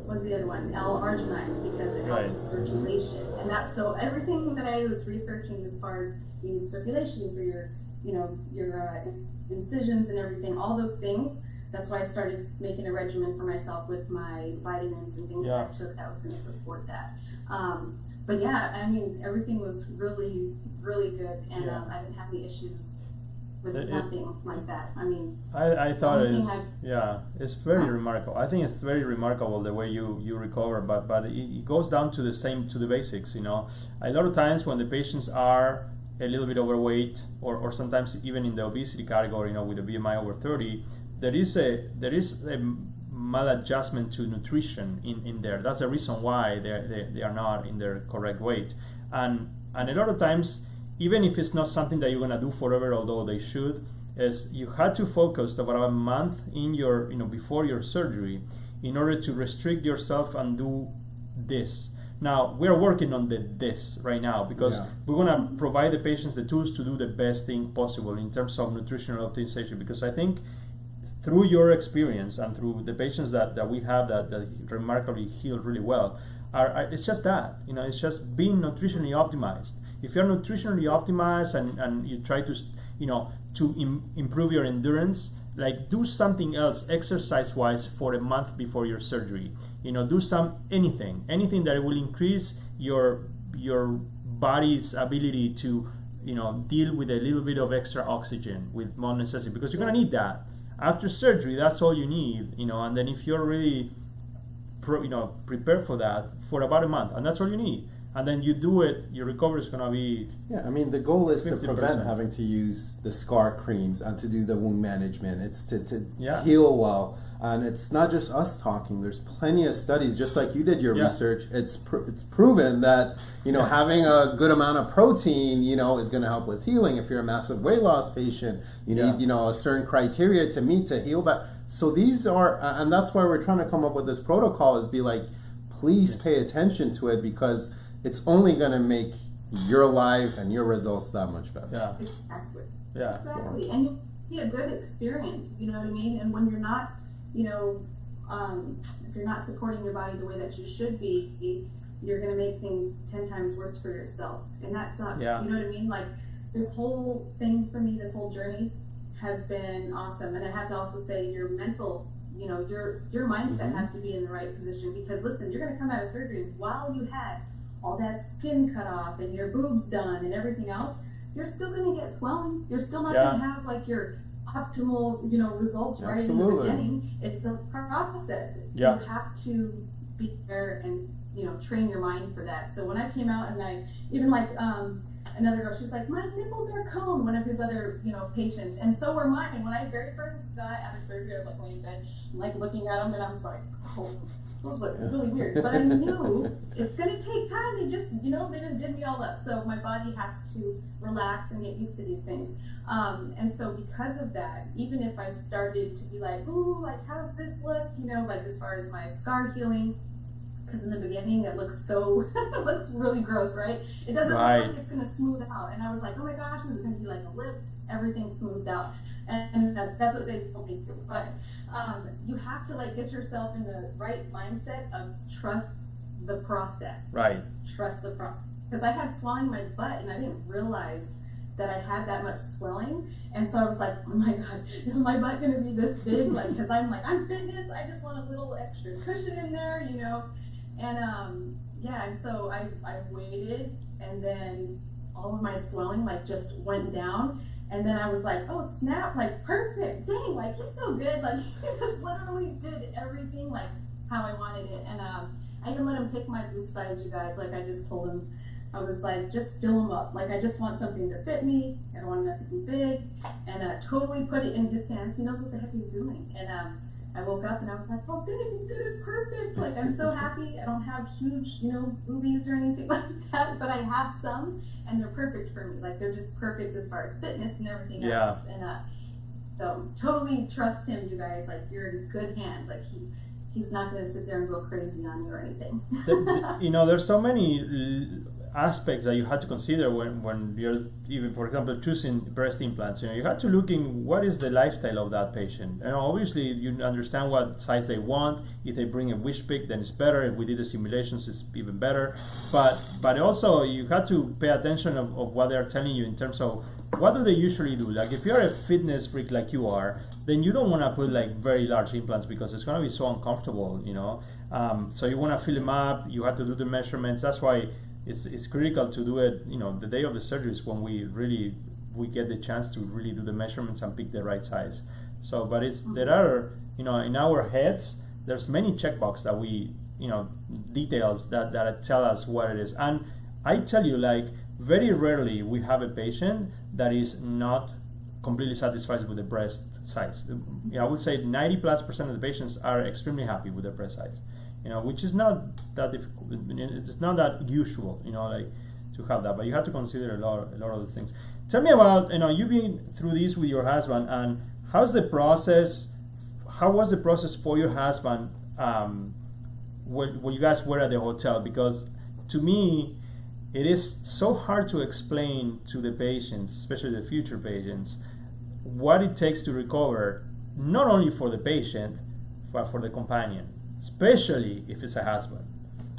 what's the other one? L-arginine, because it helps with circulation. And that's so everything that I was researching as far as you need circulation for your, your incisions and everything, all those things. That's why I started making a regimen for myself with my vitamins and things that I took that was going to support that. But yeah, I mean, everything was really, really good, and I didn't have any issues with nothing like that. I mean, I thought it's very remarkable. I think it's very remarkable the way you recover, but it goes down to the basics. A lot of times when the patients are a little bit overweight, or sometimes even in the obesity category, with a BMI over 30, there is a maladjustment to nutrition in there. That's the reason why they are not in their correct weight, and a lot of times, even if it's not something that you're gonna do forever, although they should, is you had to focus about a month in your before your surgery in order to restrict yourself and do this. Now we're working on this right now because we're gonna provide the patients the tools to do the best thing possible in terms of nutritional optimization, because I think through your experience and through the patients that we have that remarkably heal really well, it's just that, it's just being nutritionally optimized. If you're nutritionally optimized and you try to, improve your endurance, like do something else exercise-wise for a month before your surgery. Do anything that will increase your body's ability to, deal with a little bit of extra oxygen with more necessity, because you're gonna need that after surgery. That's all you need, and then if you're really prepared for that for about a month, and that's all you need, and then you do it, your recovery is gonna be. Yeah, I mean, the goal is to 50%. prevent having to use the scar creams and to do the wound management. It's to Yeah. heal well, and it's not just us talking. There's plenty of studies, just like you did your Yeah. research. It's proven that having a good amount of protein, is going to help with healing. If you're a massive weight loss patient, you need a certain criteria to meet to heal that. So these are, and that's why we're trying to come up with this protocol. Is be like, please pay attention to it, because it's only going to make your life and your results that much better. Yeah. Exactly. Yeah. Exactly. And you'll be a good experience, you know what I mean? And when you're not, if you're not supporting your body the way that you should be, you're going to make things 10 times worse for yourself. And that sucks. Yeah. You know what I mean? Like, this whole thing for me, this whole journey has been awesome. And I have to also say, your mental, your mindset has to be in the right position, because listen, you're going to come out of surgery while you had all that skin cut off and your boobs done and everything else, you're still going to get swelling. You're still not going to have like your optimal, results right in the Absolutely. beginning. It's a process. Yeah. You have to be there and, train your mind for that. So when I came out and I, even like, another girl, she's like, my nipples are coned, one of his other, patients, and so were mine. When I very first got out of surgery, I was like laying in bed, like looking at them, and I was like, oh, it was like really weird. But I knew it's gonna take time. They just did me all up. So my body has to relax and get used to these things. And so because of that, even if I started to be like, ooh, like how does this look? Like as far as my scar healing. Because in the beginning it looks it looks really gross, right? It doesn't look like it's gonna smooth out. And I was like, oh my gosh, this is gonna be like a lip, everything smoothed out. And that's what they told me. But you have to like get yourself in the right mindset of trust the process. Right. Trust the process. Because I had swelling in my butt and I didn't realize that I had that much swelling. And so I was like, oh my God, is my butt gonna be this big? Like, because I'm fitness, I just want a little extra cushion in there, And and so I waited, and then all of my swelling like just went down, and then I was like, oh snap, like perfect, dang, like he's so good, like he just literally did everything like how I wanted it. And I even let him pick my boob size, you guys. Like I just told him, I was like, just fill him up. Like I just want something to fit me. I don't want it to be big, and totally put it in his hands. He knows what the heck he's doing. And I woke up and I was like, oh, dang, you did it perfect. Like, I'm so happy. I don't have huge, boobies or anything like that, but I have some, and they're perfect for me. Like, they're just perfect as far as fitness and everything else. And so totally trust him, you guys. Like, you're in good hands. Like, he's not going to sit there and go crazy on you or anything. There's so many aspects that you had to consider when you're even, for example, choosing breast implants. You had to look in what is the lifestyle of that patient. And obviously you understand what size they want. If they bring a wish pick, then it's better. If we did the simulations, it's even better. But also you had to pay attention of what they're telling you in terms of what do they usually do. Like if you're a fitness freak like you are, then you don't want to put like very large implants because it's going to be so uncomfortable, so you want to fill them up. You have to do the measurements. That's why it's critical to do it, the day of the surgery is when we get the chance to really do the measurements and pick the right size. So, but there are, in our heads, there's many checkbox that we, details that tell us what it is. And I tell you, like, very rarely we have a patient that is not completely satisfied with the breast size. I would say 90+% of the patients are extremely happy with their breast size. Which is not that difficult. It's not that usual, like to have that. But you have to consider a lot of the things. Tell me about, you've been through this with your husband, and how's the process? How was the process for your husband when you guys were at the hotel? Because to me, it is so hard to explain to the patients, especially the future patients, what it takes to recover not only for the patient, but for the companion, especially if it's a husband.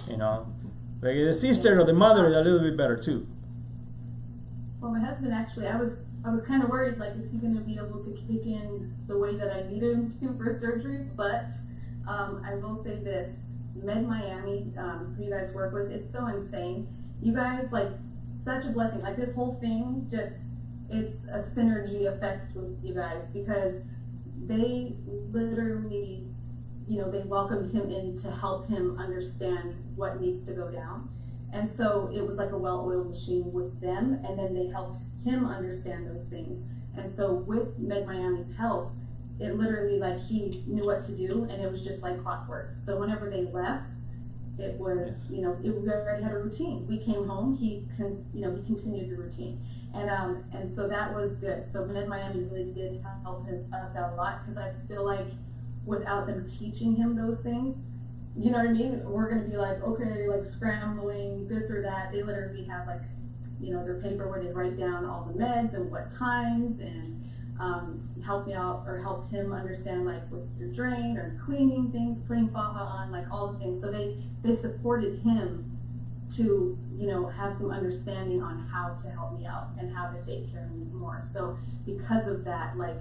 You know, like the sister or the mother is a little bit better too. Well, my husband actually, I was kind of worried, like, is he going to be able to kick in the way that I needed him to for surgery? But I will say this, Med Miami, who you guys work with, it's so insane. You guys, like, such a blessing. Like, this whole thing, just, it's a synergy effect with you guys, because they literally, you know, they welcomed him in to help him understand what needs to go down. And so it was like a well-oiled machine with them, and then they helped him understand those things. And so with Med Miami's help, it literally, like, he knew what to do, and it was just like clockwork. So whenever they left, it was, you know, we already had a routine. We came home, he continued the routine. And so that was good. So Med Miami really did help us out a lot, because I feel like without them teaching him those things, you know what I mean? We're going to be like, okay, like scrambling, this or that. They literally have, like, you know, their paper where they write down all the meds and what times, and helped me out, or helped him understand, like, with your drain or cleaning things, putting faja on, like all the things. So they supported him to, you know, have some understanding on how to help me out and how to take care of me more. So because of that, like,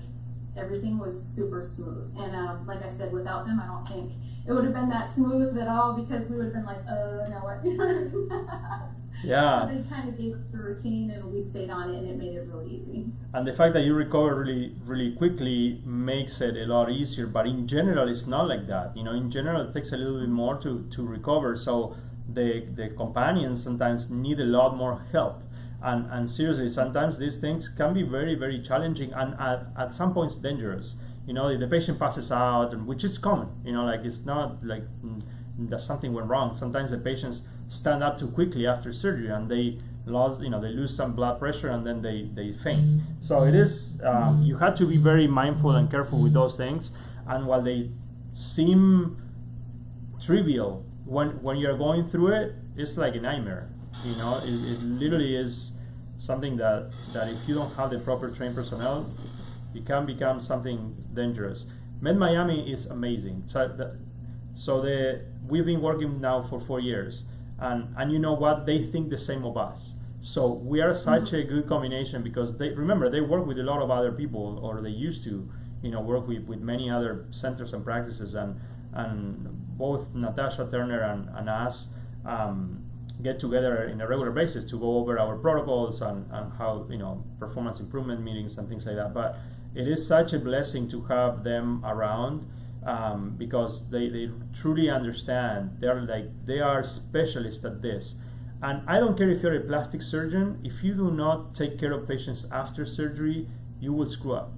everything was super smooth. And like I said, without them, I don't think it would have been that smooth at all, because we would have been like, now what? You know what I mean? Yeah. So they kind of gave us the routine, and we stayed on it, and it made it really easy. And the fact that you recover really, really quickly makes it a lot easier. But in general, it's not like that. You know, in general, it takes a little bit more to recover. So the companions sometimes need a lot more help. And seriously, sometimes these things can be very, very challenging, and at some points dangerous. You know, if the patient passes out, which is common, you know, like, it's not like that something went wrong. Sometimes the patients stand up too quickly after surgery, and they lose some blood pressure, and then they faint. So it is, you have to be very mindful and careful with those things. And while they seem trivial, when you're going through it, it's like a nightmare. You know, it literally is something that if you don't have the proper trained personnel, it can become something dangerous. Med Miami is amazing. So we've been working now for 4 years, and you know what? They think the same of us. So we are such a good combination, because they work with a lot of other people, or they used to, you know, work with many other centers and practices, and both Natasha Turner and us get together in a regular basis to go over our protocols and how, you know, performance improvement meetings and things like that. But it is such a blessing to have them around, because they truly understand. They are specialists at this. And I don't care if you're a plastic surgeon, if you do not take care of patients after surgery, you will screw up.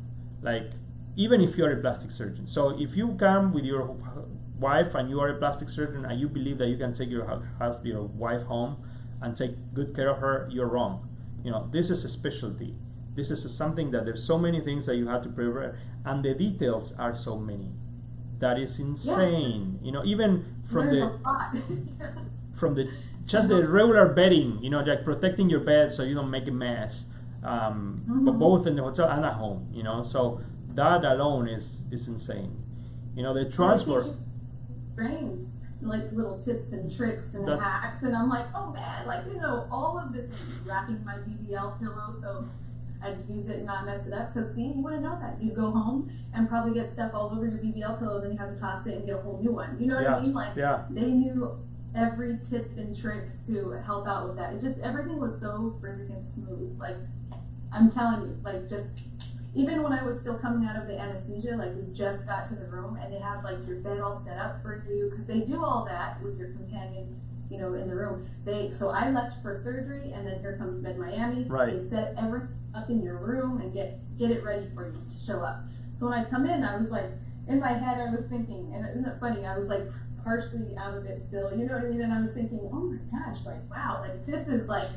Like, even if you're a plastic surgeon. So if you come with your wife and you are a plastic surgeon and you believe that you can take your wife home and take good care of her, you're wrong. You know, this is a specialty. This is something that there's so many things that you have to prepare, and the details are so many. That is insane. Yeah. You know, even from just the regular bedding, you know, like protecting your bed so you don't make a mess, but both in the hotel and at home, you know. So that alone is insane. You know, the transport. Brains, like little tips and tricks and hacks, and I'm like, oh man, like, you know, all of the things, wrapping my BBL pillow so I'd use it and not mess it up, because see, you wouldn't know that. You'd go home and probably get stuff all over your BBL pillow, then you have to toss it and get a whole new one. You know what I mean? Like, they knew every tip and trick to help out with that. It just, everything was so freaking smooth. Like, I'm telling you, like, just, even when I was still coming out of the anesthesia, like, we just got to the room and they have, like, your bed all set up for you, because they do all that with your companion, you know, in the room. So I left for surgery, and then here comes Med Miami. Right. They set everything up in your room and get it ready for you to show up. So when I come in, I was like, in my head, I was thinking, and isn't it funny, I was like partially out of it still, you know what I mean? And I was thinking, oh my gosh, like, wow, like, this is like,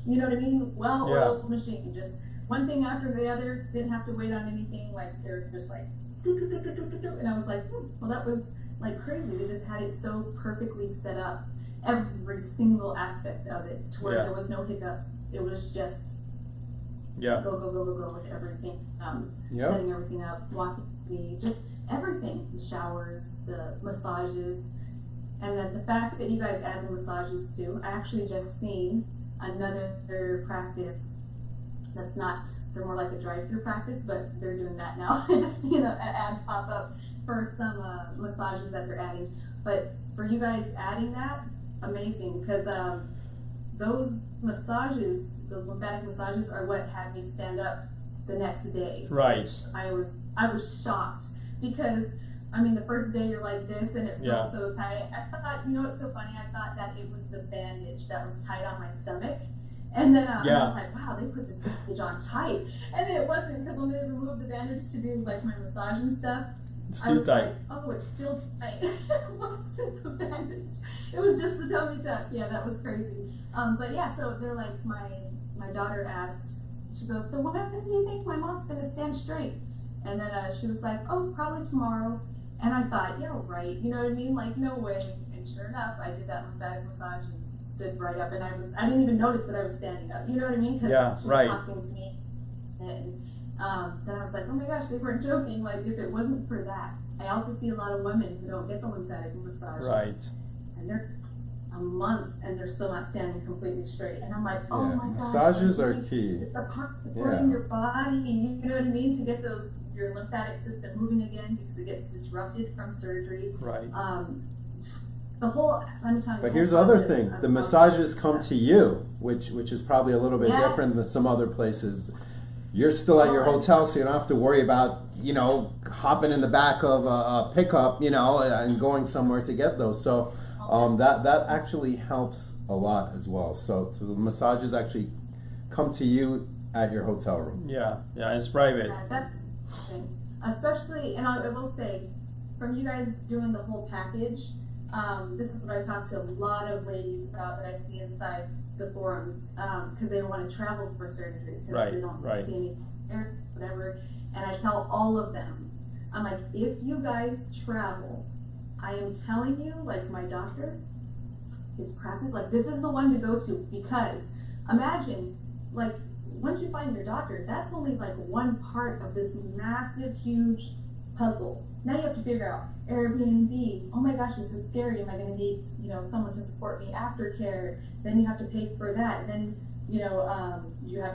you know what I mean? Well-oiled machine, just one thing after the other, didn't have to wait on anything, like, they're just like, and I was like, well, that was like crazy. They just had it so perfectly set up, every single aspect of it, to where there was no hiccups. It was just Yeah. go with everything. Yep. Setting everything up, walking me, just everything. The showers, the massages, and then the fact that you guys add the massages too. I actually just seen another practice that's not, they're more like a drive-through practice, but they're doing that now. I just seen an ad pop up for some massages that they're adding. But for you guys adding that, amazing, because those massages, those lymphatic massages, are what had me stand up the next day. Right. I was shocked because I mean the first day you're like this and it feels so tight. I thought, you know what's so funny? I thought that it was the bandage that was tight on my stomach. And then I was like, wow, they put this bandage on tight. And it wasn't, because when they removed the bandage to do like my massage and stuff, It's I too was tight. like, oh, it's still tight. It wasn't the bandage. It was just the tummy tuck. Yeah, that was crazy. But yeah, so they're like, my daughter asked, she goes, so when do you think my mom's going to stand straight? And then she was like, oh, probably tomorrow. And I thought, yeah, right. You know what I mean? Like, no way. And sure enough, I did that lymphatic massage and stood right up. And I didn't even notice that I was standing up. You know what I mean? Because she was talking to me. And then I was like, oh my gosh, they weren't joking. Like, if it wasn't for that. I also see a lot of women who don't get the lymphatic massages. Right. And they're a month and they're still not standing completely straight. And I'm like, oh my gosh. Massages are like, key. Supporting your body, you know what I mean? To get your lymphatic system moving again, because it gets disrupted from surgery. Right. The whole, I'm telling you. But here's the other thing: the massages come to you, which is probably a little bit Yes. different than some other places. You're still at your hotel, so you don't have to worry about, you know, hopping in the back of a pickup, you know, and going somewhere to get those. So that actually helps a lot as well. So the massages actually come to you at your hotel room. Yeah, it's private. Yeah, that's interesting. Especially, and I will say, from you guys doing the whole package, this is what I talk to a lot of ladies about that I see inside the forums, because they don't want to travel for surgery because they don't see any air, whatever. And I tell all of them, I'm like, if you guys travel, I am telling you, like my doctor, his practice, like this is the one to go to, because imagine, like, once you find your doctor, that's only like one part of this massive, huge puzzle. Now you have to figure out Airbnb. Oh my gosh, this is scary. Am I going to need, you know, someone to support me aftercare? Then you have to pay for that. And then, you know, you have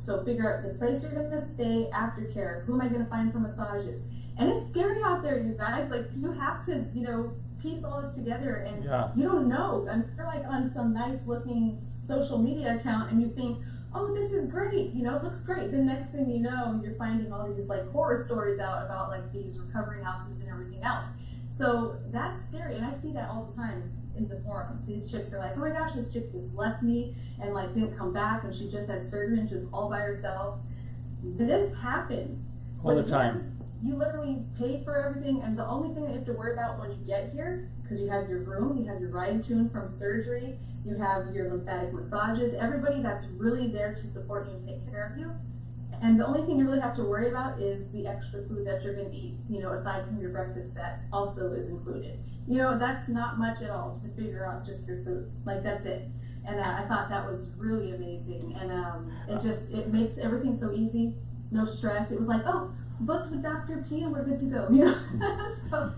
to figure out the place you're going to stay, aftercare. Who am I going to find for massages? And it's scary out there, you guys. Like, you have to, you know, piece all this together, and you don't know. And you're like on some nice looking social media account and you think, oh, this is great, you know, it looks great. The next thing you know, you're finding all these like horror stories out about like these recovery houses and everything else. So that's scary, and I see that all the time in the forums. These chicks are like, oh my gosh, this chick just left me and like didn't come back, and she just had surgery and she was all by herself. This happens all the time. You literally pay for everything, and the only thing that you have to worry about when you get here, because you have your room, you have your riding tune from surgery, you have your lymphatic massages, everybody that's really there to support you and take care of you. And the only thing you really have to worry about is the extra food that you're going to eat, you know, aside from your breakfast that also is included. You know, that's not much at all to figure out just your food. Like, that's it. And I thought that was really amazing. And it makes everything so easy, no stress. It was like, oh, booked with Dr. P and we're good to go, you know. So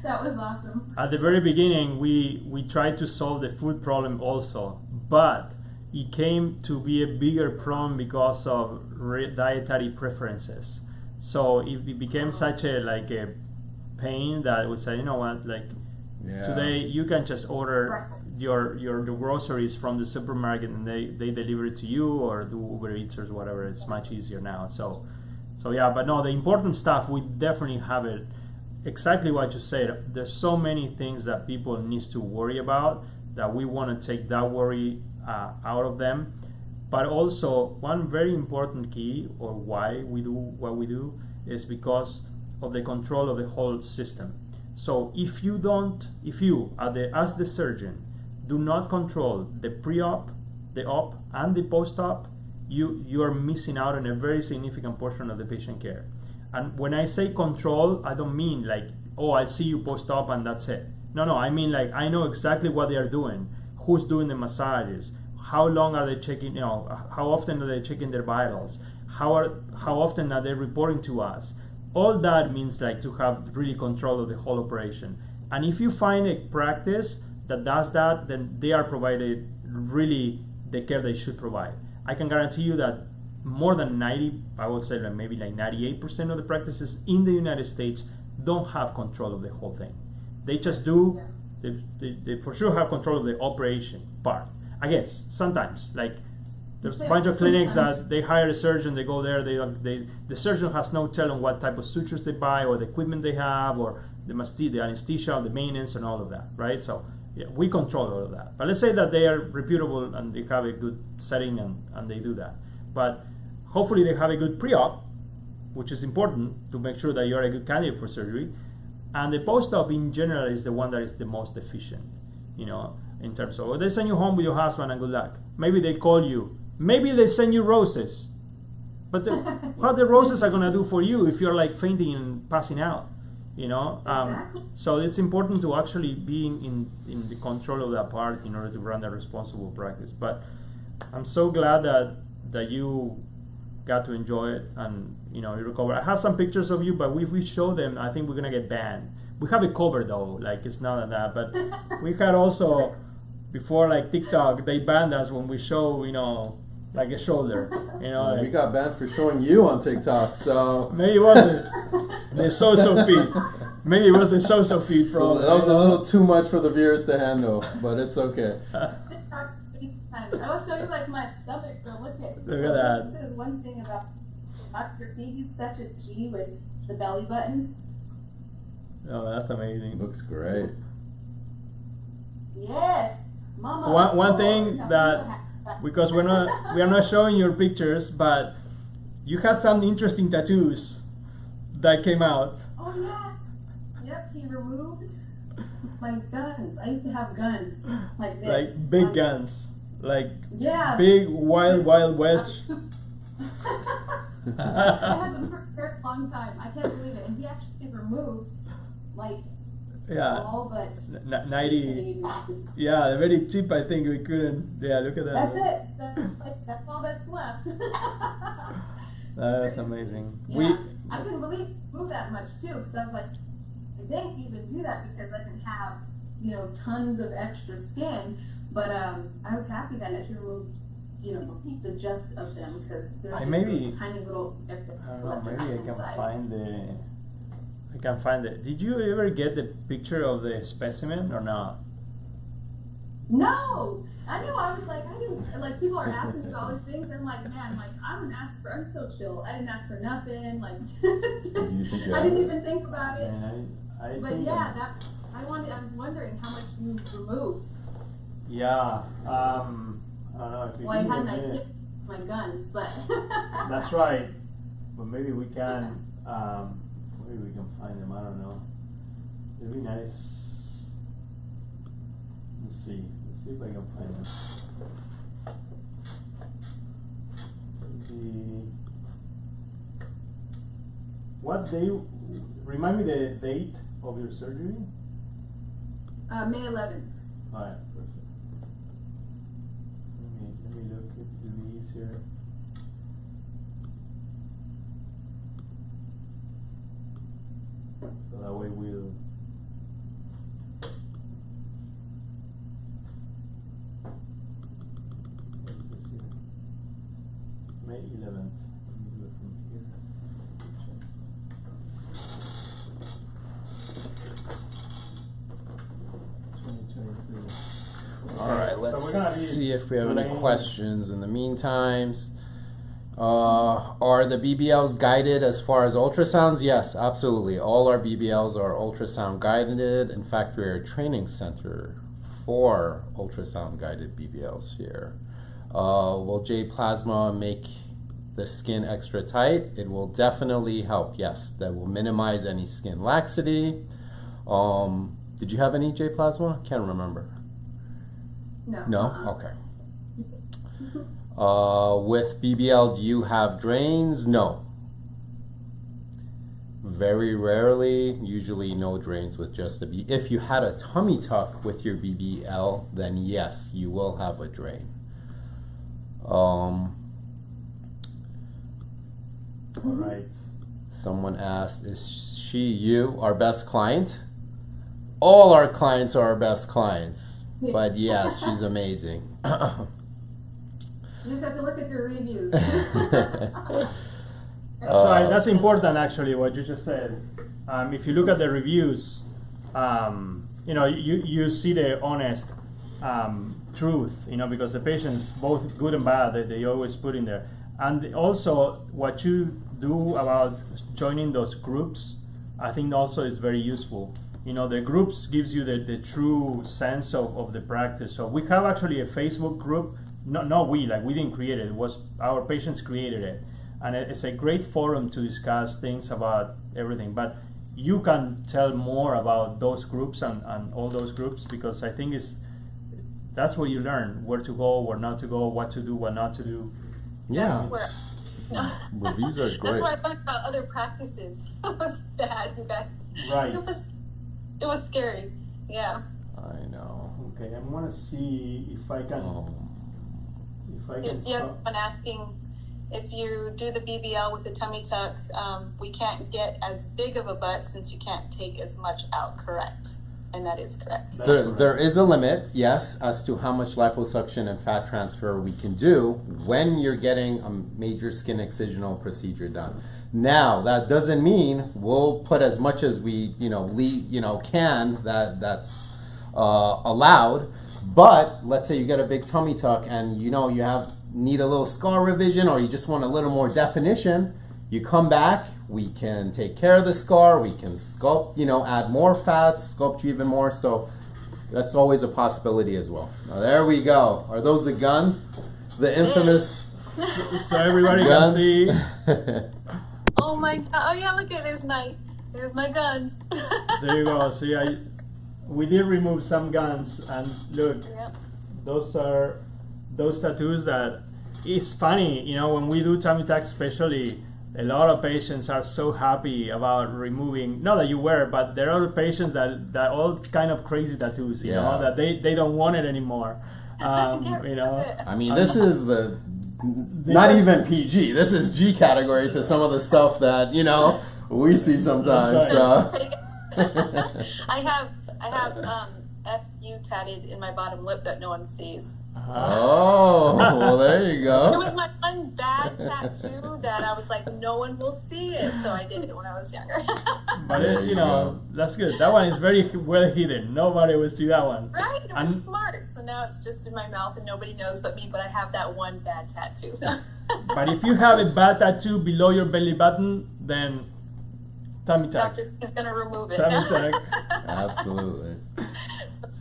that was awesome. At the very beginning, we tried to solve the food problem also, but it came to be a bigger problem because of dietary preferences. So it became such a pain that we said, you know what, like today you can just order your groceries from the supermarket and they deliver it to you, or do Uber Eats or whatever. It's much easier now. So yeah, but no, the important stuff, we definitely have it. Exactly what you said. There's so many things that people need to worry about that we want to take that worry out of them. But also, one very important key, or why we do what we do, is because of the control of the whole system. So if you, as the surgeon, do not control the pre-op, the op, and the post-op, you are missing out on a very significant portion of the patient care. And when I say control, I don't mean like, oh, I'll see you post-op and that's it. No, I mean like, I know exactly what they are doing, who's doing the massages, how long are they checking, you know, how often are they checking their vitals, how often are they reporting to us. All that means like to have really control of the whole operation. And if you find a practice that does that, then they are provided really the care they should provide. I can guarantee you that more than 90, I would say like maybe like 98% of the practices in the United States don't have control of the whole thing. They just do, they for sure have control of the operation part. I guess sometimes, like there's a bunch of clinics that they hire a surgeon, they go there, the surgeon has no tell on what type of sutures they buy or the equipment they have or the anesthesia, the maintenance and all of that, right? So yeah, we control all of that. But let's say that they are reputable and they have a good setting and they do that. But hopefully they have a good pre-op, which is important to make sure that you're a good candidate for surgery. And the post-op in general is the one that is the most efficient, you know, in terms of, they send you home with your husband and good luck. Maybe they call you. Maybe they send you roses. But what the roses are going to do for you if you're like fainting and passing out, you know? Exactly. So it's important to actually be in the control of that part in order to run a responsible practice. But I'm so glad that you got to enjoy it and, you know, you recover. I have some pictures of you, but if we show them, I think we're going to get banned. We have a cover though, like it's not that, but we had also, before like TikTok, they banned us when we show, you know, like a shoulder, you know. Like, we got banned for showing you on TikTok, so maybe it was the so-so feed. Maybe it was the so-so feed so problem. that was a little too much for the viewers to handle, but it's okay. I'll show you like my stomach, so look at that. This is one thing about Dr. Phoebe's such a G with the belly buttons. Oh, that's amazing. Looks great. Yes, Mama. One thing that, because we are not showing your pictures, but you had some interesting tattoos that came out. Oh yeah. Yep, he removed my guns. I used to have guns like this. Like big guns. Like yeah. big wild west. I had them for a very long time. I can't believe it. And he actually removed like Yeah. all but 90. Yeah, the very tip. I think we couldn't. Yeah, look at that. That's it. That's all that's left. That's amazing. Yeah. I couldn't believe he moved that much too, because I was like, I didn't even do that because I didn't have, you know, tons of extra skin. But I was happy that I removed, you know, the gist of them because there's just those tiny little. I don't know. Maybe I can find it. Did you ever get the picture of the specimen or not? No, I know. I was like, I didn't like. People are asking me all these things. And I'm like, man, like I'm so chill. I didn't ask for nothing. Like, I didn't even think about it. Yeah, but yeah, I was wondering how much you removed. Yeah. I don't know if you. Well, I had my guns, but. That's right. But maybe we can. Maybe we can find them. I don't know. It'd be nice. Let's see if I can find them. What day? Remind me the date of your surgery. May 11th. All right, perfect. Let me look. It'll be easier. So that way we'll. May 11th. Let me do it from here. All right, So let's we're gonna be see if we have any doing- questions. In the meantime, are the BBLs guided as far as ultrasounds? Yes, absolutely. All our BBLs are ultrasound guided. In fact, we're a training center for ultrasound guided BBLs here. Will J Plasma make the skin extra tight? It will definitely help. Yes, that will minimize any skin laxity. Did you have any J Plasma? Can't remember. No. No? Okay. With BBL, do you have drains? No. Very rarely, usually no drains with just a B. If you had a tummy tuck with your BBL, then yes, you will have a drain. All right. Someone asked, is you, our best client? All our clients are our best clients. But yes, she's amazing. You just have to look at their reviews. That's important actually what you just said. If you look at the reviews, you see the honest truth, because the patients, both good and bad, they always put in there. And also what you do about joining those groups, I think also is very useful. The groups gives you the true sense of the practice. So we have actually a Facebook group, not we didn't create it was our patients created it. And it's a great forum to discuss things about everything. But you can tell more about those groups and all those groups, because I think that's where you learn where to go, where not to go, what to do, what not to do. Yeah. No. Reviews are That's great. what I learned about other practices. It was bad, you guys. Right. It was scary. Yeah. I know. Okay, I want to see if I can. You have one asking if you do the BBL with the tummy tuck, we can't get as big of a butt since you can't take as much out, correct? And that is correct. There is a limit, yes, as to how much liposuction and fat transfer we can do when you're getting a major skin excisional procedure done. Now, that doesn't mean we'll put as much as we can that's allowed. But let's say you get a big tummy tuck and you need a little scar revision, or you just want a little more definition. You come back, we can take care of the scar, we can sculpt, add more fat, sculpt you even more. So that's always a possibility as well. Now there we go. Are those the guns? The infamous So everybody can guns? see. Oh my god. Oh yeah, look at there's my guns. There you go. See, we did remove some guns, and look, Yep. those are those tattoos that it's funny, when we do tummy tuck especially, a lot of patients are so happy about removing, not that you wear it, but there are patients that all kind of crazy tattoos, Yeah. that they don't want it anymore. I mean, this is not even PG. This is G category to some of the stuff that, we see sometimes. So. I have FU tatted in my bottom lip that no one sees. Oh, well, there you It go. was my one bad tattoo that I was like, no one will see it, so I did it when I was younger. But There you go. that's good. That one is very well hidden. Nobody will see that one. Right? It was And- smart. So now it's just in my mouth and nobody knows but me, but I have that one bad tattoo. But if you have a bad tattoo below your belly button, then tummy tuck. Doctor is gonna remove it. Tummy tuck. Absolutely.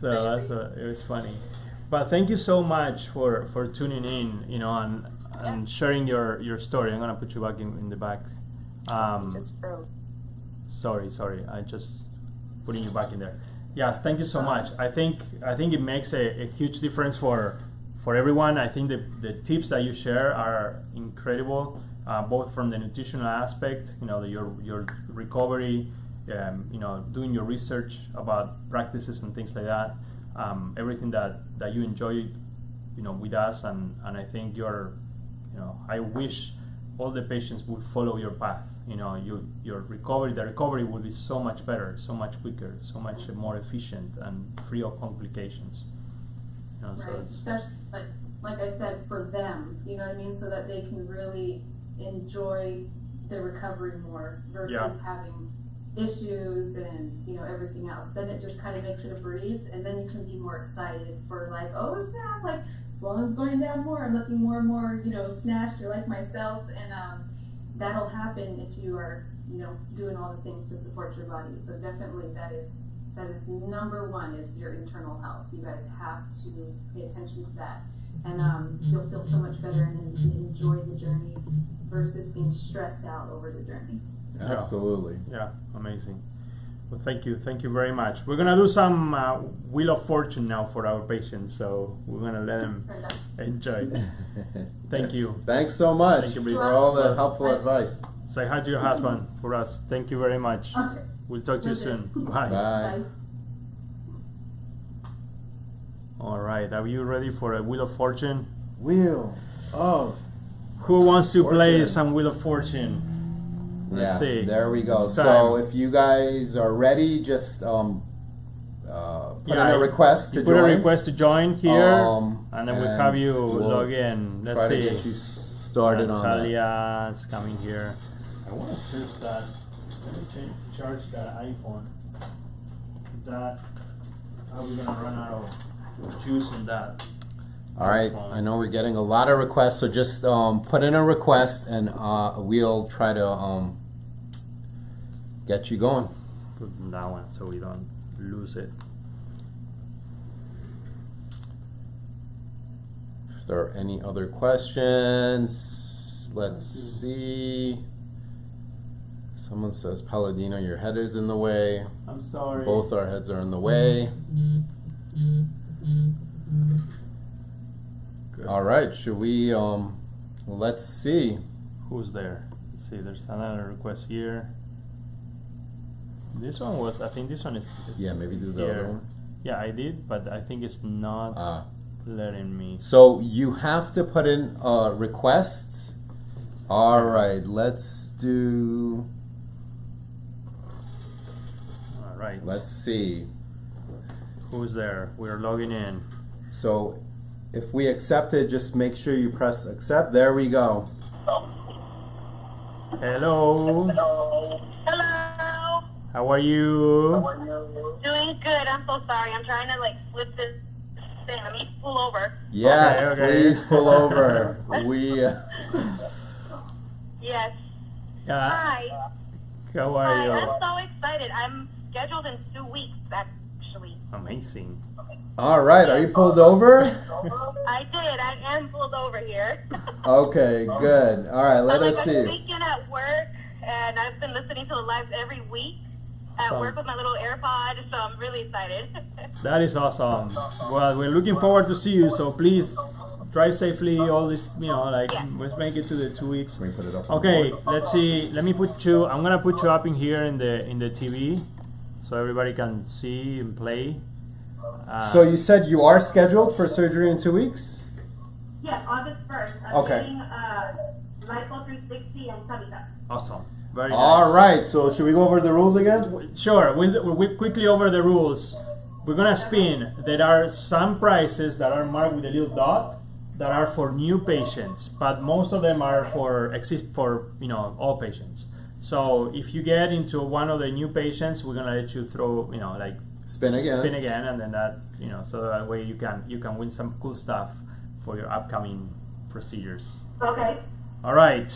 So it was funny. But thank you so much for tuning in, and sharing your story. I'm gonna put you back in the back. Just froze. Sorry, I just putting you back in there. Yes, thank you so much. I think it makes a huge difference for everyone. I think the tips that you share are incredible, both from the nutritional aspect, your recovery, doing your research about practices and things like that. Everything that you enjoy, with us, and I think I wish all the patients would follow your path. Your recovery, the recovery will be so much better, so much quicker, so much more efficient, and free of complications. So Right, it's- especially like I said, for them, you know what I mean, so that they can really enjoy the recovery more versus Yeah. having issues and everything else. Then it just kind of makes it a breeze, and then you can be more excited for like, oh snap, like swelling's going down more, I'm looking more and more snatched or like myself, and that'll happen if you are doing all the things to support your body. So definitely that is number one, is your internal health. You guys have to pay attention to that, and you'll feel so much better and enjoy the journey versus being stressed out over the journey. Absolutely. Yeah, amazing. Well, thank you very much. We're gonna do some Wheel of Fortune now for our patients, so we're gonna let them enjoy. Thank you. Thanks so much Thank you, for all the helpful advice. Say hi to your husband for us. Thank you very much. Okay. We'll talk to you soon. Bye. Bye. All right, are you ready for a Wheel of Fortune? Wheel of Who wants to play Fortune. some Wheel of Fortune? Let's see. There we go. It's So time. if you guys are ready, just put in Yeah, a request to You put join. a request to join here, and then we'll have you we'll log in. Let's try see. to get you started on that. Natalia is coming here. I want to prove that. Let me charge that iPhone. That how are we gonna run out of juice on that? All right, I know we're getting a lot of requests, so just put in a request and we'll try to get you going. Put that one so we don't lose it. If there are any other questions, let's see. Someone says, Palladino, your head is in the way. I'm sorry. Both our heads are in the way. Good. All right, should we, let's see. Who's there? Let's see, there's another request here. This one was, I think this one is Yeah, maybe do the here. other one. Yeah, I did, but I think it's not letting me. So you have to put in a request. All right, let's do, All right. let's see. Who's there? We're logging in. So if we accept it, just make sure you press accept. There we go. Hello. Hello. How are you? Doing good. I'm so sorry. I'm trying to flip this thing. Let me pull over. Yes, Okay, okay. please pull over. We, Yes. Yeah. Hi. How are Hi. you? I'm so excited. I'm scheduled in 2 weeks, actually. Amazing. all right, are you pulled over? I did. I am pulled over here. Okay, good. All right, let us I'm see. speaking at work, and I've been listening to the lives every week at So- work with my little AirPod, so I'm really excited. That is awesome. Well, we're looking forward to see you. So please drive safely. All this, let's make it to the 2 weeks. Can we put it up? on Okay, the board? let's see. Let me put you. I'm gonna put you up in here in the TV, so everybody can see and play. So you said you are scheduled for surgery in 2 weeks? Yes, August 1st. I'm Okay. getting Lipo 360 and tummy tuck. Awesome. Very nice. All right, so should we go over the rules again? Sure. We'll quickly over the rules. We're gonna spin. There are some prices that are marked with a little dot that are for new patients, but most of them are for all patients. So if you get into one of the new patients, we're gonna let you throw Spin again. spin again, and then that so that way you can win some cool stuff for your upcoming procedures. Okay. All right.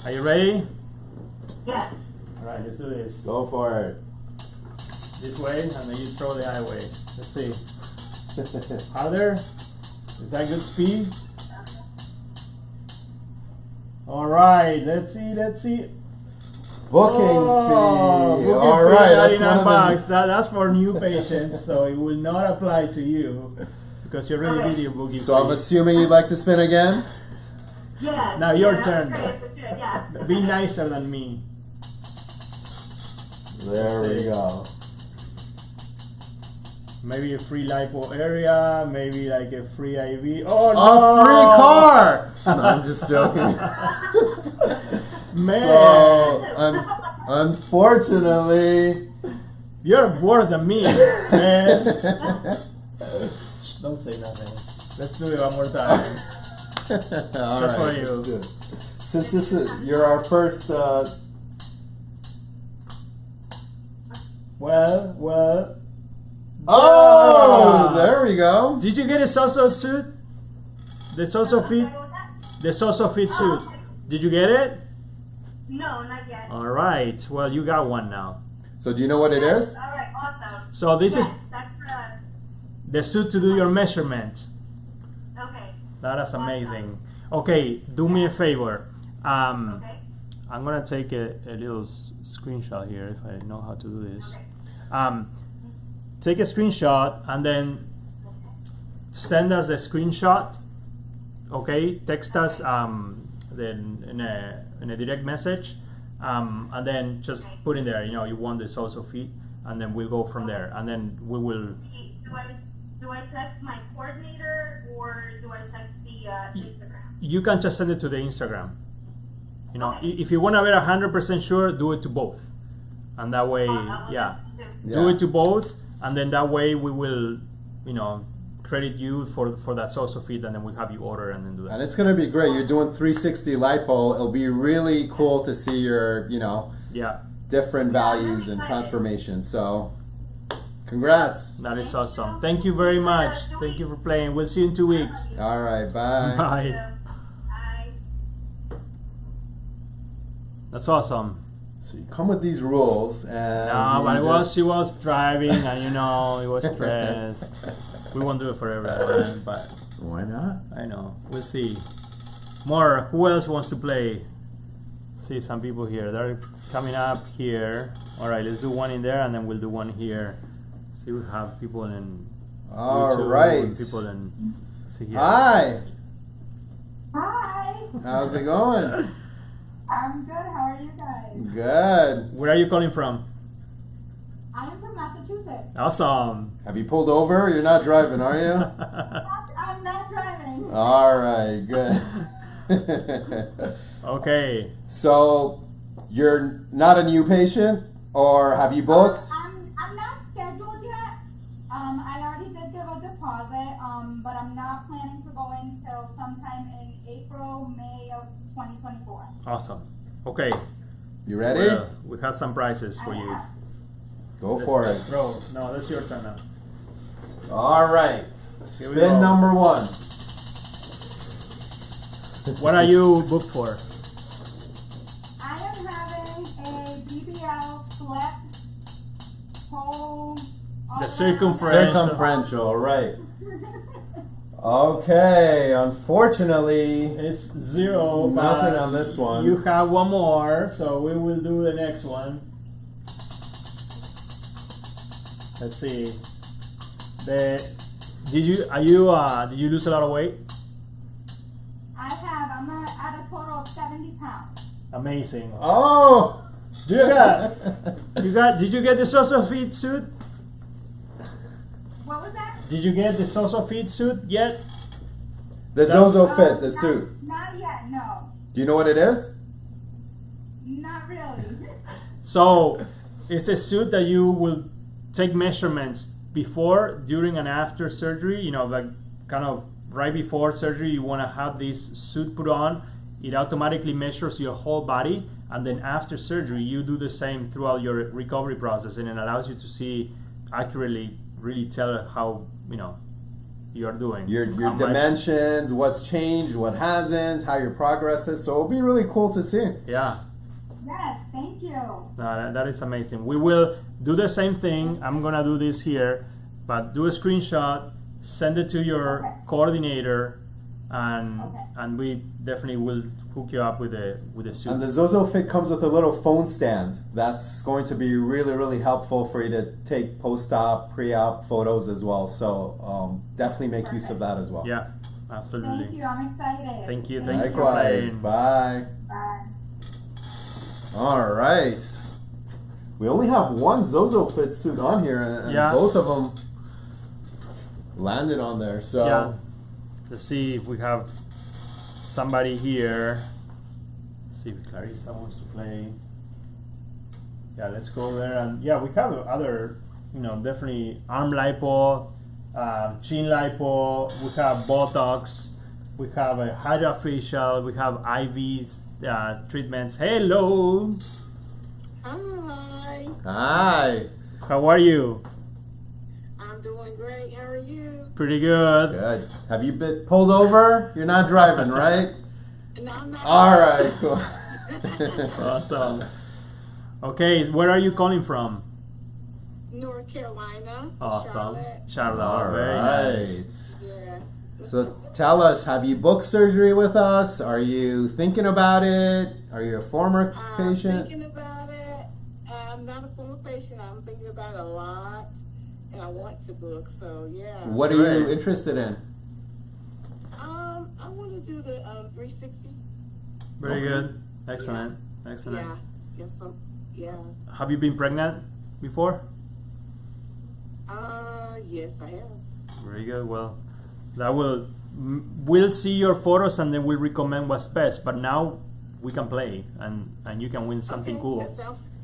Are you ready? Yes. All right. Let's do this. Go for it. This way, and then you throw the highway. Let's see. Harder? Is that good speed? All right. Let's see. Booking fee. Booking All fee, right, that's 99 one bucks. of That's for new patients, so it will not apply to you because you already did your booking So I'm fee. assuming you'd like to spin again? Yes. Now your Yeah, turn. that's great, that's good, yeah. Be nicer than me. There we go. Maybe a free lipo area, maybe like a free IV. Oh no! A free car! No, I'm just joking. Man, So, unfortunately, you're worse than me, man. Don't say nothing. Let's do it one more time. all Just for right, you. let's do it. Since you're our first, Well. oh, Ah. there we go. Did you get a Soso suit? The Soso Fit? The Soso Fit suit. Did you get it? No, not yet. All right. Well, you got one now. So do you know what it is? All right, awesome. So this is Yes, that's the suit to do your measurement. okay. That is amazing. Okay, do me a favor. Okay. I'm gonna take a little screenshot here if I know how to do this. Okay. Take a screenshot and then send us the screenshot. Okay, text us then in a direct message, and then just put in there. You want this also feed, and then we'll go from there. And then we will. Do I text my coordinator or do I text the Instagram? You can just send it to the Instagram. You know, if you want to be 100% sure, do it to both, and that way, yeah, do it to both, and then that way we will, you know, credit you for that social feed, and then we have you order and then do that. And it's gonna be great. You're doing 360 lipo. It'll be really cool to see your, you know, Yeah, different values and transformations. So, congrats. that is awesome. Thank you very much. Thank you for playing. We'll see you in 2 weeks. All right, bye. Bye. That's awesome. So you come with these rules, and No, you but just- she was driving, and you know, it was stressed. We won't do it for everyone, but Why not? I know. We'll see. More. Who else wants to play? See some people here. They're coming up here. All right, let's do one in there, and then we'll do one here. See, we have people in All YouTube, right. and people in. See here. Hi. Hi. How's it going? I'm good. How are you guys? Good. Where are you calling from? I'm from Massachusetts. Awesome. Have you pulled over? You're not driving, are you? I'm not driving. All right, good. Okay. So, you're not a new patient, or have you booked? I'm not scheduled yet. I already did give a deposit, but I'm not planning to go until sometime in April, May of 2024. Awesome. Okay. You ready? Well, we have some prizes for you. Go for it. Let's throw. No, that's your turn now. All right. Here we Spin go. number one. What are you booked for? I am having a BBL flip whole. The circumferential. Circumferential, right. Okay, unfortunately, It's 0. nothing but on this one. You have one more, so we will do the next one. Let's see. Did you lose a lot of weight? I have. I'm at a total of 70 pounds. Amazing. Oh! Did you get the social feed suit? What was that? Did you get the social feed suit yet? The Zozo Fit, the Not- suit. Not yet. No. Do you know what it is? Not really. So it's a suit that you will take measurements before, during, and after surgery. You know, like kind of right before surgery, you want to have this suit put on. It automatically measures your whole body, and then after surgery, you do the same throughout your recovery process, and it allows you to see accurately, really tell how you are doing. Your How much- dimensions, what's changed, what hasn't, how your progress is. So it'll be really cool to see. Yeah. Yes. Thank you. No, that is amazing. We will do the same thing. I'm gonna do this here, but do a screenshot, send it to your Okay. coordinator, and Okay. and we definitely will hook you up with a suit. And the Zozo Fit comes with a little phone stand. That's going to be really, really helpful for you to take post-op, pre-op photos as well. So definitely make use of that as well. Yeah, Thank absolutely. you. I'm excited. Thank you. Thank you for Likewise. playing. Bye. Bye. All right. We only have one Zozo Fit suit on here, and Yeah. both of them landed on there. So Yeah. Let's see if we have somebody here. Let's see if Clarissa wants to play. Yeah, let's go there. And yeah, we have other, definitely arm lipo, chin lipo, we have Botox, we have a hydrofacial, we have IVs, treatments. Hello! Hi, hi. How are you? I'm doing great. How are you? Pretty good. Good. Have you been pulled over? You're not driving, right? No, I'm not. All right. Cool. Awesome. Okay, where are you calling from? North Carolina. Awesome. Charlotte. All Very right. nice. Yeah. So tell us, have you booked surgery with us? Are you thinking about it? Are you a former I'm patient? thinking about it. I'm not a former patient. I'm thinking about it a lot, and I want to book. So yeah. What are you Great. interested in? I want to do the 360. Very Okay. good. Excellent. Excellent. Yeah. Yes. Yeah. Have you been pregnant before? Yes, I have. Very good. Well, we'll see your photos and then we'll recommend what's best. But now we can play and you can win something cool.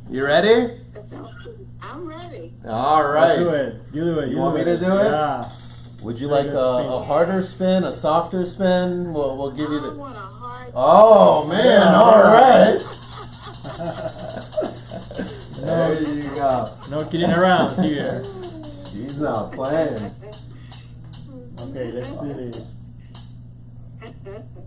You ready? That sounds good. I'm ready. All Let's right. do it. You do it. You want me to do it? Yeah. Would you Very like good spin. a harder spin, a softer spin? We'll give you I the. want a hard. Oh man! Yeah. All right. There you go. No kidding around here. He's not playing. Okay, let's see this.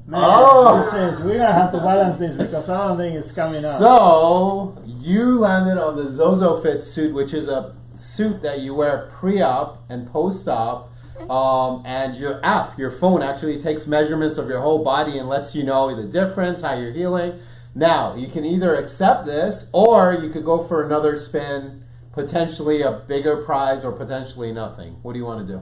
Man, Oh. this is, we're gonna have to balance this because I don't think it's coming up. So you landed on the ZozoFit suit, which is a suit that you wear pre-op and post-op. And your app, your phone, actually takes measurements of your whole body and lets you know the difference, how you're healing. Now, you can either accept this or you could go for another spin, potentially a bigger prize or potentially nothing. What do you want to do?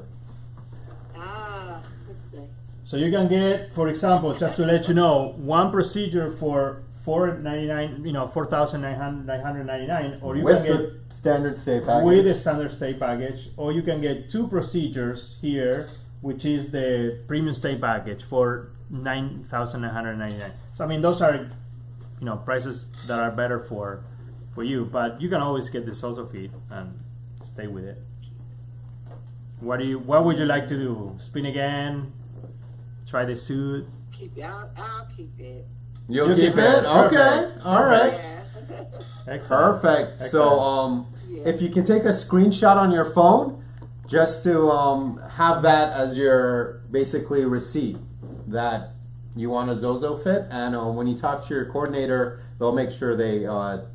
Let's see. So you can get, for example, just to let you know, one procedure for $499, $4,999, or you With can get the standard stay package. with the standard stay package, or you can get two procedures here, which is the premium stay package for $9,999. So I mean, those are prices that are better for you, but you can always get the ZozoFit and stay with it. What would you like to do? Spin again? Try the suit? Keep it. I'll keep it. You'll keep it? Okay. Perfect. All right. Yeah. Excellent. Perfect. So, Yeah. if you can take a screenshot on your phone, just to have that as your basically receipt that you want a ZozoFit, and when you talk to your coordinator, they'll make sure they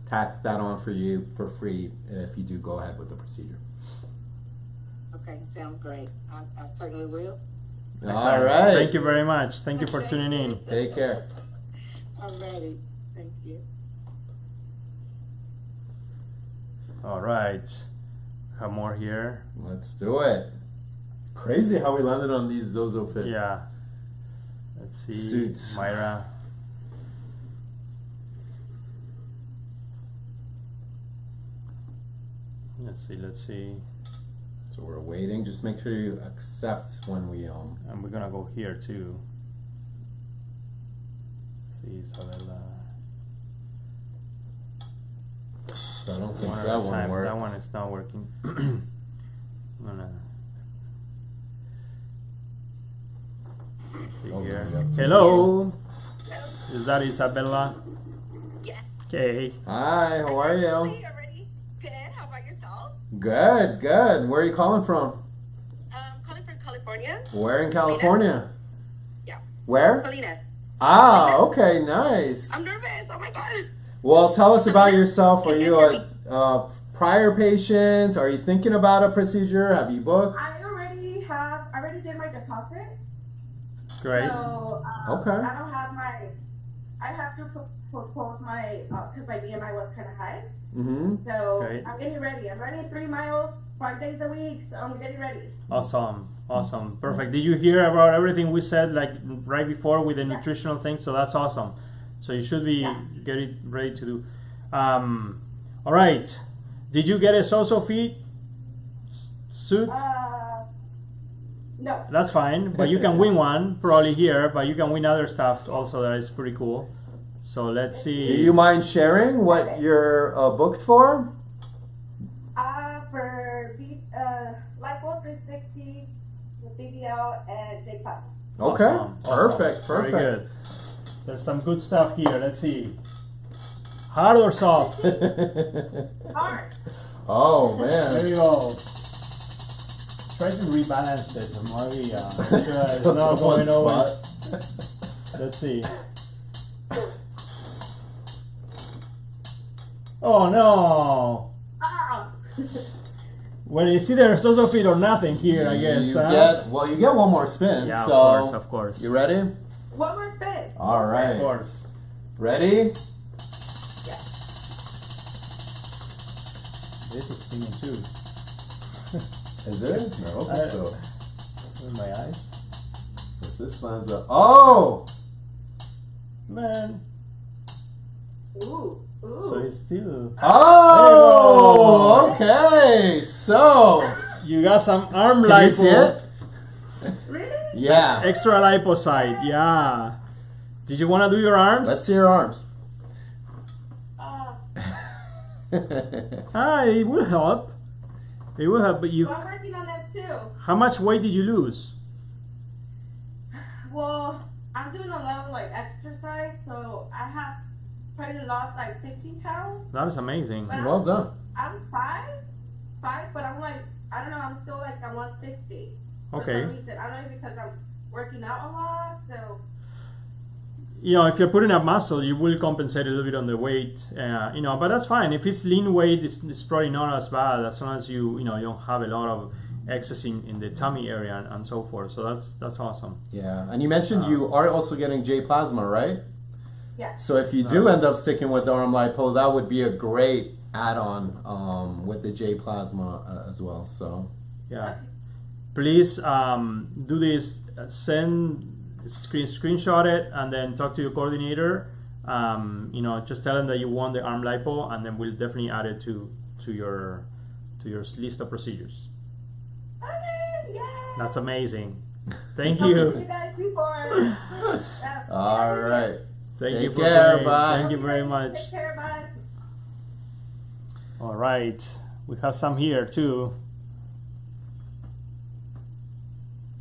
tack that on for you for free if you do go ahead with the procedure. Okay, sounds great. I certainly will. All right. Thank you very much. Thank you for tuning in. Take care. I'm ready. Thank you. All right. Have more here. Let's do it. Crazy how we landed on these ZozoFit. Yeah. Let's see. Suits. Myra. Let's see. So we're waiting. Just make sure you accept when we And we're gonna go here too. See Isabella. So I don't think One at that a one time. works. That one is not working. I'm gonna see Oh, here. yeah. Hello. Is that Isabella? Yes. Okay. Hi, how are you? Already good. How about yourself? Good, good. Where are you calling from? Calling from California. Where in California? Yeah. Where? Salinas. Ah, okay, nice. I'm nervous. Oh my god. Well, tell us about yourself. Are you a prior patient? Are you thinking about a procedure? Have you booked? I already did my deposit. Great. So, Okay. I have to propose my, because my BMI was kind of high. Mm-hmm. So, Great. I'm getting ready. I'm running 3 miles, 5 days a week, so I'm getting ready. Awesome. Awesome. Perfect. Did you hear about everything we said like right before with the nutritional thing? So that's awesome. So you should be getting ready to do. All right. Did you get a ZozoFit suit? No. That's fine, but you can win one probably here, but you can win other stuff also that is pretty cool. So let's see. Do you mind sharing what you're booked for? For Lipo 360, BBL, and J Plus. Okay. Awesome. Perfect. Very Perfect. good. There's some good stuff here. Let's see. Hard or soft? Hard. Oh There man. you go. Try to rebalance it. Maybe it's not One going over. spot. Let's see. Oh no! Ah. Well, it's either ZozoFit or nothing here, I guess. You huh? you get one more spin. Yeah, so of course, of course. You ready? One more spin. All Of right. course. Ready? This is spinning too. Is it? No, I don't think so. In my eyes. If this lands up. Oh! Man. Ooh. So it's still. Oh! Okay. So. You got some arm Can you see lipo. it? Really? Yeah. Extra lipocyte, yeah. Did you want to do your arms? Let's see your arms. It will help. It will help, but you. I'm working on that too. How much weight did you lose? Well, I'm doing a lot of like exercise, so I have probably lost like 15 pounds. That is amazing. But Well done. I'm five, but I'm like, I don't know, I'm still like, I'm 160. For Okay. some reason. I don't know, because I'm working out a lot, so. You know, if you're putting up muscle, you will compensate a little bit on the weight. You know, but that's fine. If it's lean weight, it's probably not as bad as long as you know you don't have a lot of excess in the tummy area and so forth. So that's awesome. Yeah, and you mentioned you are also getting J plasma, right? Yeah. So if you do end up sticking with arm lipo, that would be a great add-on with the J plasma as well. So Yeah. Please do this. Screenshot it and then talk to your coordinator. You know, just tell them that you want the arm lipo, and then we'll definitely add it to your list of procedures. Okay, yay! That's amazing. Thank I'll see you. you guys before. all right. Thank Take you for care, coming. bye. Thank you very much. Take care, bye. All right, we have some here too.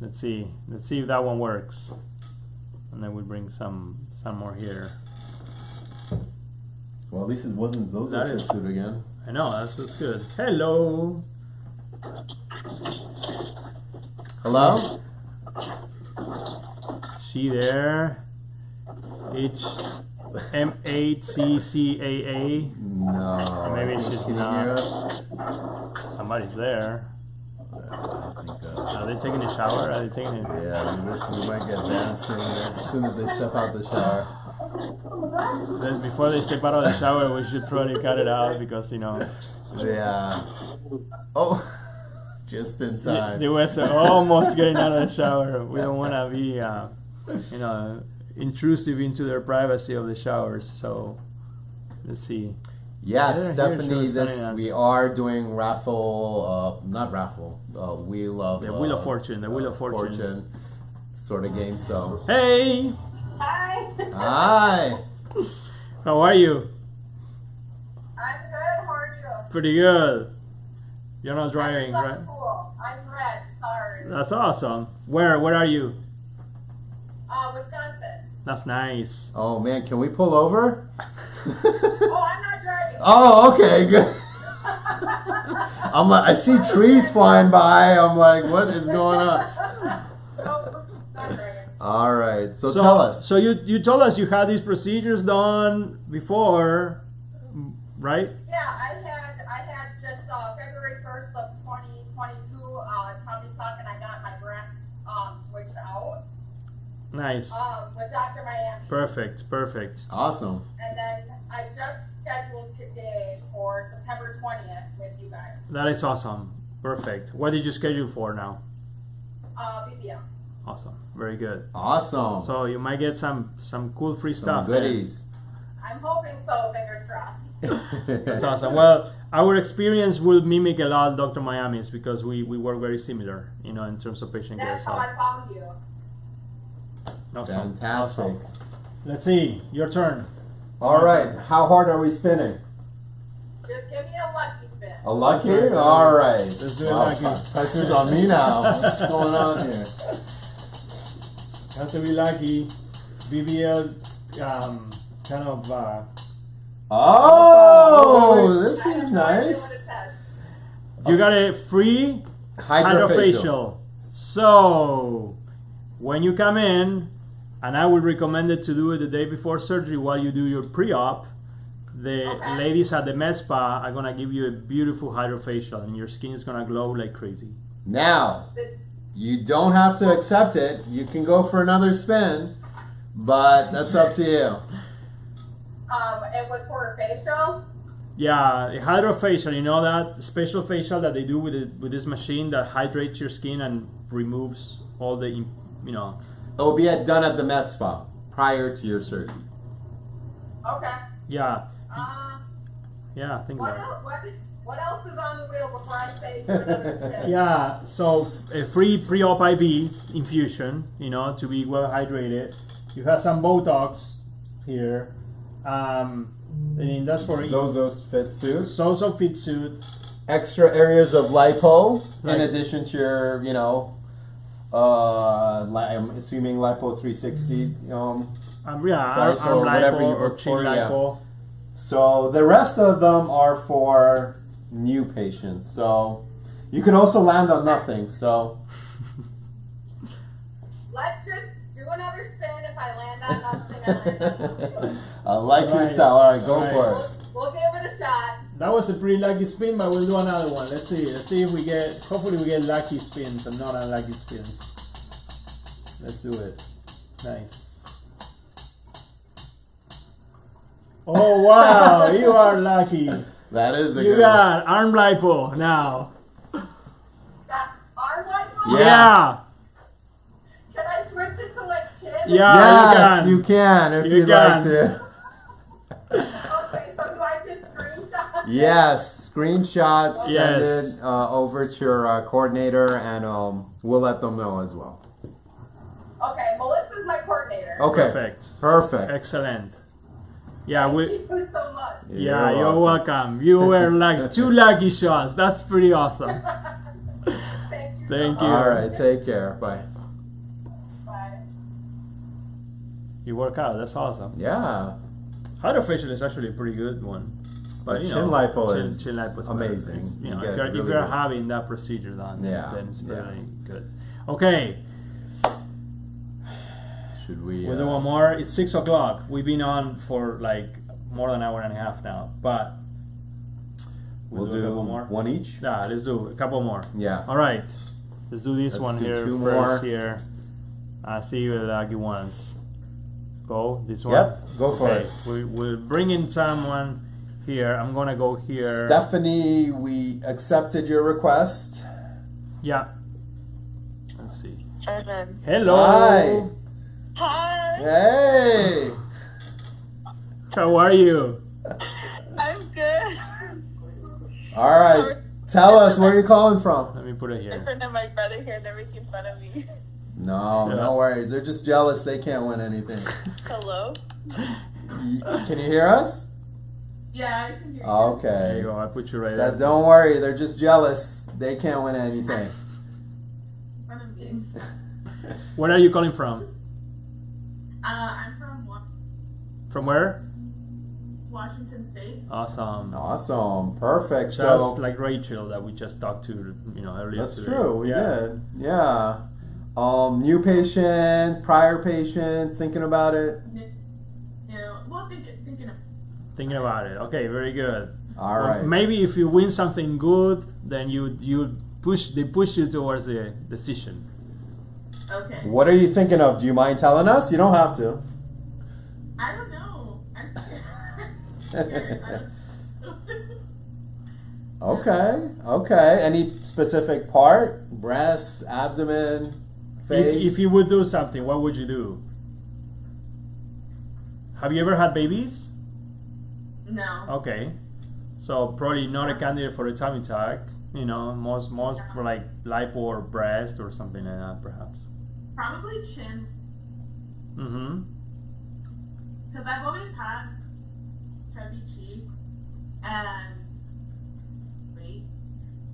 Let's see if that one works, and then we'll bring some more here. Well, at least it wasn't Zozo That is- suit again. I know, that's what's good. Hello. Hello? She there? HM8CCAA. No. Maybe I think- she's can you not. hear us? Somebody's there. I think, Are they taking a shower? Are they taking it? yeah, we might get dancing as soon as they step out the shower. Then before they step out of the shower, we should probably cut it out because, you know, Yeah. Oh, just in time. they were almost getting out of the shower. We don't want to be, you know, intrusive into their privacy of the showers. So, let's see. Yes, Here she Stephanie, was telling us. we are doing raffle, not raffle, Wheel of... The Wheel of Fortune, the Wheel of Fortune. sort of game, so... Hey! Hi. Hi! How are you? I'm good. How are you? Pretty good. You're not driving, right? Cool. I'm red. Sorry. That's awesome. Where are you? Wisconsin. That's nice. Oh man, can we pull over? Oh, I'm not driving. Oh, okay, good. I'm like, I see trees flying by. I'm like, what is going on? Nope, not driving. All right, so tell us. So you told us you had these procedures done before, right? Yeah, I had just February 1st of 2022 tummy tuck, and I got my breasts switched out Nice. with Dr. Miami. Perfect. Awesome. And then I just scheduled today for September 20th with you guys. That is awesome. Perfect. What did you schedule for now? BBM. Awesome. Very good. Awesome. So you might get some cool free Some stuff. there. goodies. I'm hoping so, fingers crossed. That's awesome. Well, our experience will mimic a lot Dr. Miami's because we work very similar, you know, in terms of patient care. That's So how I found you. awesome. Fantastic. Awesome. Let's see. Your turn. All right, how hard are we spinning? Just give me a lucky spin. A lucky? All right. Let's do it Well, lucky. Pressure's on me now. What's going on here? Has to be lucky. BBL, kind of. Oh, this I is have no idea what it nice. says. You got a free hydrofacial. So, when you come in, and I would recommend it to do it the day before surgery while you do your pre-op, the ladies at the med spa are gonna give you a beautiful hydrofacial, and your skin is gonna glow like crazy. Now, you don't have to accept it. You can go for another spin, but that's up to you. It was for a facial. Yeah, a hydrofacial, you know that special facial that they do with this machine that hydrates your skin and removes all the, you know. It will be done at the med spa prior to your surgery. Okay. Yeah, Uh, yeah, I think what that. else? What else is on the wheel before I say another spin? Yeah, so a free pre-op IV infusion, you know, to be well hydrated. You have some Botox here. And that's for Zozo's fit suit. Zozo fit suit. Extra areas of lipo Right. in addition to your, I'm assuming lipo 360. Yeah, Sites arm or whatever you lipo or work chin for, yeah. lipo. So the rest of them are for new patients. So you can also land on nothing. So Let's just do another spin. If I land on nothing, I land on nothing. I like your Right. style. All right, go Right. for it. We'll give it a shot. That was a pretty lucky spin, but we'll do another one. Let's see. Let's see if we get. Hopefully, we get lucky spins and not unlucky spins. Let's do it. Nice. Oh wow, you are lucky. That is a You good one. got arm lipo now. That arm lipo? Yeah. Can I switch it to like chin? Yeah, Yes, you can if You you'd like can. to. Okay, so do I just screenshot? Yes, screenshots, send Yes. it over to your coordinator, and we'll let them know as well. Okay, Melissa's my coordinator. Okay, Perfect. perfect. Excellent. Yeah, Thank we. you so much. Yeah, you're welcome. You were like 2 lucky shots. That's pretty awesome. Thank you. Thank you. All right, take care. Bye. Bye. You work out. That's awesome. Yeah, Hydrofacial is actually a pretty good one. But Chin lipo is chin lipo better. amazing. It's, You if get you're really if you're good. having that procedure done, Yeah, then it's yeah. really good. Okay, should we? we'll do one more. It's 6 o'clock. We've been on for like more than an hour and a half now, but We'll do a do couple more. one each. Yeah, let's do a couple more. Yeah. All right, let's do this Let's one do here 2 first. more. Here, see you the lucky ones. Go this one. Yep, go for Okay, it. we'll bring in someone here. I'm gonna go here. Stephanie, we accepted your request. Yeah. Let's see. Urban. Hello. Hi. Hi. Hey. How are you? I'm good. All right. Tell us where you're calling from. Let me put it In here. front of my brother here, they're making fun of me. No, Yeah. no worries. They're just jealous. They can't win anything. Hello. Can you hear us? Yeah, I can hear you. There you Okay. go. I put you right So there. don't worry. They're just jealous. They can't win anything. In front of me. Where are you calling from? I'm from From where? Washington State. Awesome. Awesome. Perfect. Just So like Rachel that we just talked to, earlier that's today. true. We Yeah. did. Yeah. New patient, prior patient, thinking about it. Well, thinking of. Thinking about it. Okay, very good. All right. Maybe if you win something good, then they push you towards the decision. Okay. What are you thinking of? Do you mind telling us? You don't have to. I don't know. I'm scared. Okay. Okay. Any specific part? Breasts, abdomen, face? If you would do something, what would you do? Have you ever had babies? No. Okay, so probably not a candidate for a tummy tuck. Most for like lipo or breast or something like that, perhaps. Probably chin. Mm-hmm. Because I've always had chubby cheeks and weight.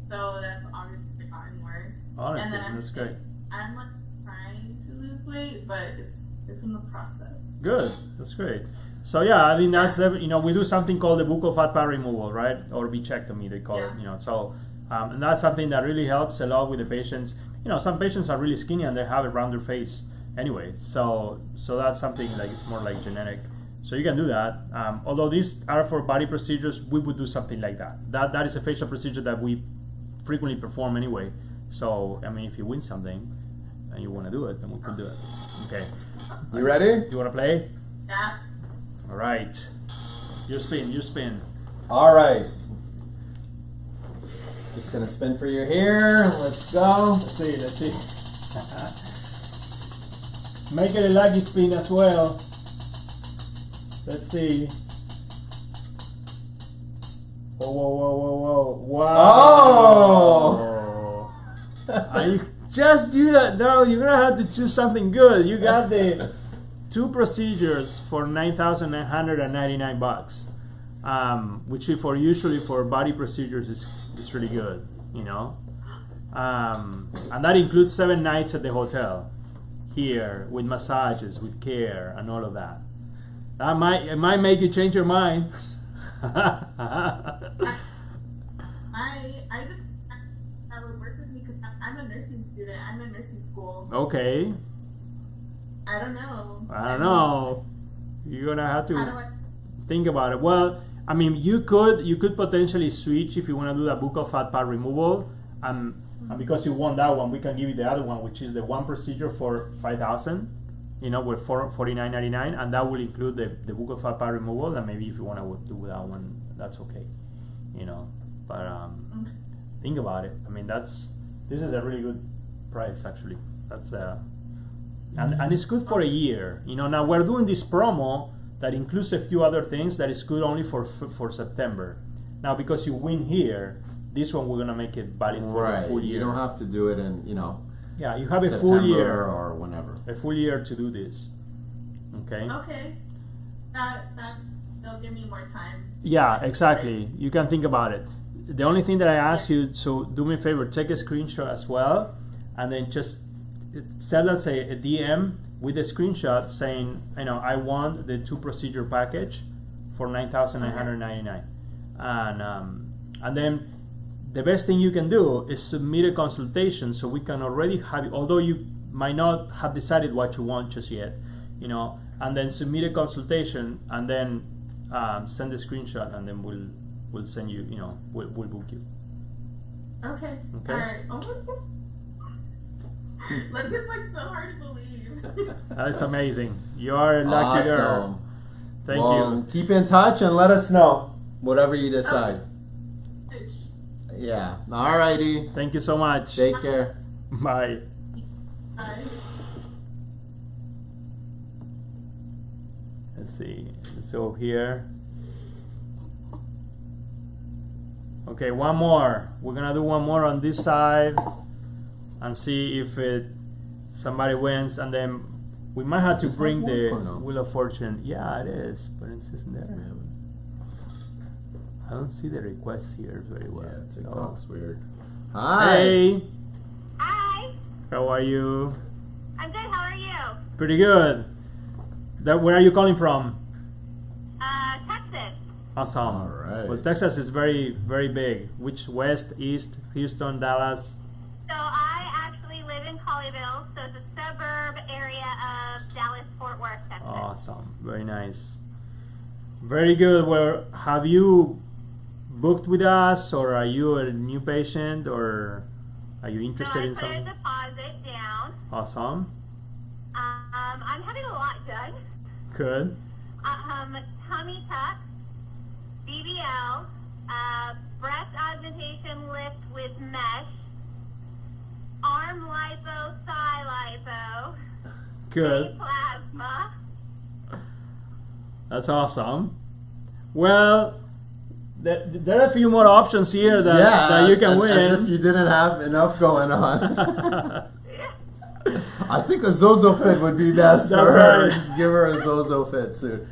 So that's obviously gotten worse. Honestly, and then that's great. I'm like trying to lose weight, but it's in the process. Good, that's great. So yeah, I mean that's we do something called the buccal fat pad removal, right, or bichectomy they call it. So and that's something that really helps a lot with the patients. Some patients are really skinny and they have a rounder face anyway. So that's something like it's more like genetic. So you can do that. Although these are for body procedures, we would do something like that. That is a facial procedure that we frequently perform anyway. So I mean, if you win something and you want to do it, then we could do it. Okay. You ready? You want to play? Yeah. All right. You spin. All right. Just gonna spin for you here. Let's go. Let's see. Make it a lucky spin as well. Let's see. Whoa. Wow. Oh! You just do that. No, you're gonna have to choose something good. You got the 2 procedures for $9,999, which for usually for body procedures is really good, you know. And that includes 7 nights at the hotel here with massages, with care, and all of that. It might make you change your mind. I just would work with me because I'm a nursing student. I'm in nursing school. Okay. I don't know. You're gonna have to think about it. Well, I mean, you could potentially switch if you want to do the buccal fat pad removal, and because you want that one, we can give you the other one, which is the one procedure for $5,000. You know, with $49.99, and that will include the buccal fat pad removal. And maybe if you want to do that one, that's okay. You know, but think about it. I mean, this is a really good price actually. That's and it's good for a year. You know, now we're doing this promo that includes a few other things that is good only for September. Now because you win here, this one we're gonna make it valid for a full year. You don't have to do it in, you know. Yeah, you have September a full year or whenever. A full year to do this. Okay. Okay. They'll give me more time. Yeah, exactly. You can think about it. The only thing that I ask you, so do me a favor, take a screenshot as well, and then just send us a DM with a screenshot saying, you know, I want the 2 procedure package for $9,999, and then the best thing you can do is submit a consultation so we can already have, although you might not have decided what you want just yet, you know, and then submit a consultation and then send a screenshot, and then we'll send you, you know, we'll book you. Okay. Okay. All right. Oh like it's like so hard to believe. That's amazing. You are a lucky girl. Thank you. Keep in touch and let us know whatever you decide. Yeah. Alrighty. Thank you so much. Take care. Bye. Bye. Let's see. So here. Okay, one more. We're gonna do one more on this side and see if somebody wins, and then we might have to bring the Wheel of Fortune. Yeah, it is, but it isn't there. I don't see the request here very well. Yeah, TikTok's weird. Hi. Hey. Hi. How are you? I'm good. How are you? Pretty good. Where are you calling from? Texas. Awesome. All right. Well, Texas is very, very big. Which west, east, Houston, Dallas? So I actually live in Colleyville, so it's a suburb area of Dallas-Fort Worth, Texas. Awesome. Very nice. Very good. Well, have you booked with us, or are you a new patient, or are you interested in something? So I put a deposit down. Awesome. I'm having a lot done. Good. Tummy tuck, BBL, breast augmentation lift with mesh, arm lipo, thigh lipo, Good. plasma. That's awesome. Well, there are a few more options here that you can win. As if you didn't have enough going on. I think a Zozo fit would be best for her. Just give her a Zozo fit suit.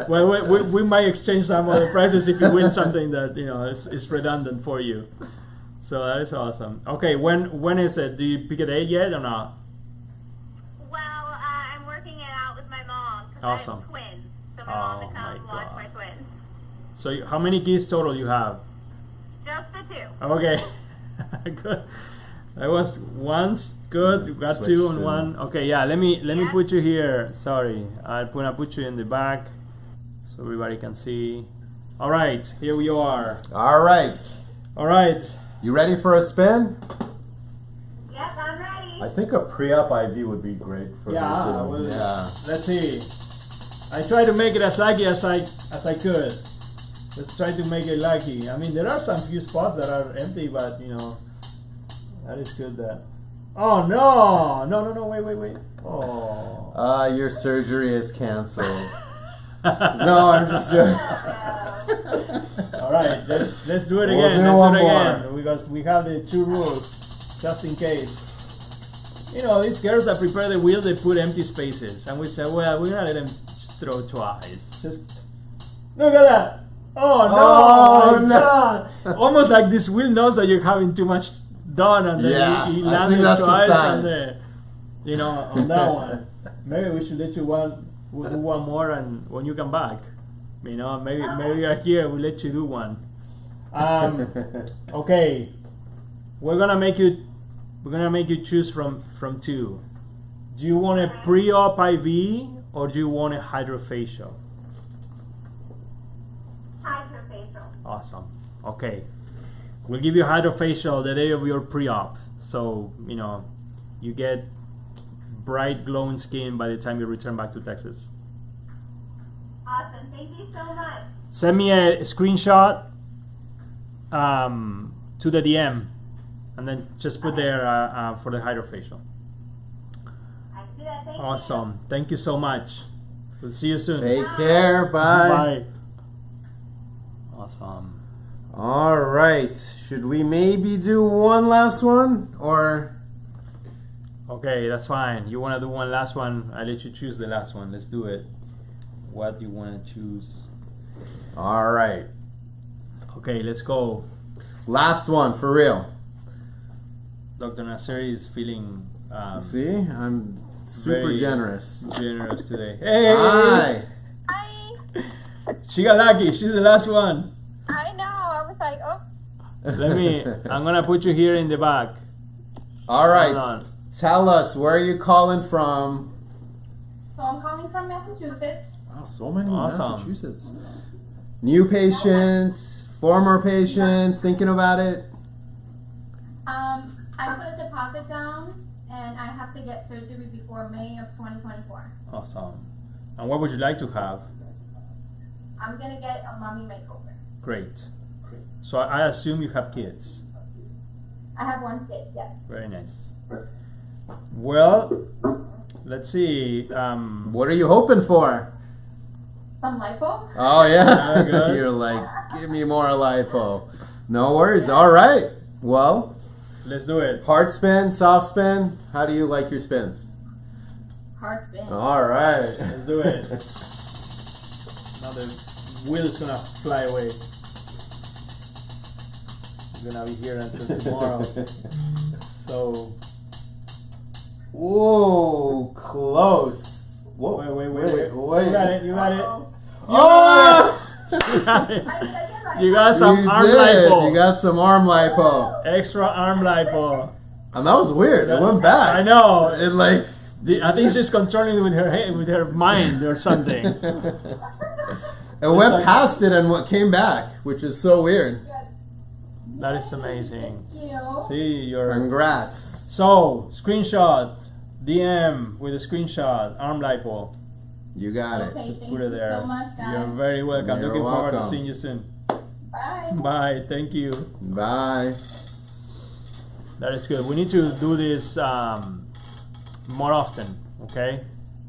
Well, we might exchange some of the prices if you win something that, you know, is redundant for you. So that is awesome. Okay, when is it? Do you pick a date yet or not? Well, I'm working it out with my mom because Awesome. I have twins. So my mom to come watch my twins. So how many kids total you have? Just the 2. Okay, good. That was once good. You got 2 and 1. Okay, yeah. Let me put you here. Sorry, I'm gonna put you in the back so everybody can see. All right, here we are. All right. All right. You ready for a spin? Yes, I'm ready. I think a pre-op IV would be great for Yeah, you too. well, Yeah. let's see. I tried to make it as lucky as I could. Let's try to make it lucky. I mean, there are some few spots that are empty, but you know, that is good. That. Oh no! Wait! Oh. Your surgery is canceled. No, I'm just joking. All right, let's do it We'll again. do Let's one do it more. again because we have the 2 rules, just in case. you know, these girls that prepare the wheel, they put empty spaces, and we said, well, we're gonna let them throw twice. Just look at that. Oh no! God. Almost like this wheel knows that you're having too much done, and then he landed twice on the, you know, on that one. Maybe we should let you we'll do one more, and when you come back, you know, maybe you're here, we'll let you do one. Okay, we're gonna make you choose from two. Do you want a pre-op IV or do you want a hydrofacial? Hydrofacial. Awesome. Okay, we'll give you hydrofacial the day of your pre-op, so you know you get bright glowing skin by the time you return back to Texas. Awesome. Thank you so much. Send me a screenshot to the DM, and then just put there for the hydrofacial. I see that. Thank Awesome. Thank you so much. We'll see you soon. Take care. Bye. Bye. Awesome. All right. Should we maybe do one last one, or? Okay, that's fine. You want to do one last one? I'll let you choose the last one. Let's do it. What do you want to choose? All right. Okay, let's go. Last one for real. Dr. Nasseri is feeling See, I'm super very generous. Generous today. Hey! Hi. Hi. She got lucky. She's the last one. I know. I was like, oh. I'm gonna put you here in the back. All right. Hold on. Tell us, where are you calling from? So I'm calling from Massachusetts. Wow, so many Awesome. Massachusetts. New patients, former patient, thinking about it. I put a deposit down and I have to get surgery before May of 2024. Awesome. And what would you like to have? I'm gonna get a mommy makeover. Great. So I assume you have kids. I have one kid, yes. Very nice. Well, let's see. What are you hoping for? Some lipo? Oh yeah, good. You're like, give me more lipo. No worries. All right. Well, let's do it. hard spin, soft spin. How do you like your spins? Hard spin. All right. Let's do it. Now the wheel is gonna fly away. You're gonna be here until tomorrow. So. Whoa, close. Whoa. Wait. Wait. You got it. Oh! You got some You arm did. lipo. You got some arm lipo. Extra arm lipo. And that was weird. It went back. I know. It like. I think she's controlling it with her head, with her mind or something. It went like- past it and what came back, which is so weird. That is amazing. Thank you. See, you're. Congrats. So, screenshot, DM with a screenshot, arm lipo. You got it. Okay, Just thank put it you there. so much, guys. You're very welcome. You're Looking forward to welcome. seeing you soon. Bye. Bye. Thank you. Bye. That is good. We need to do this more often. Okay.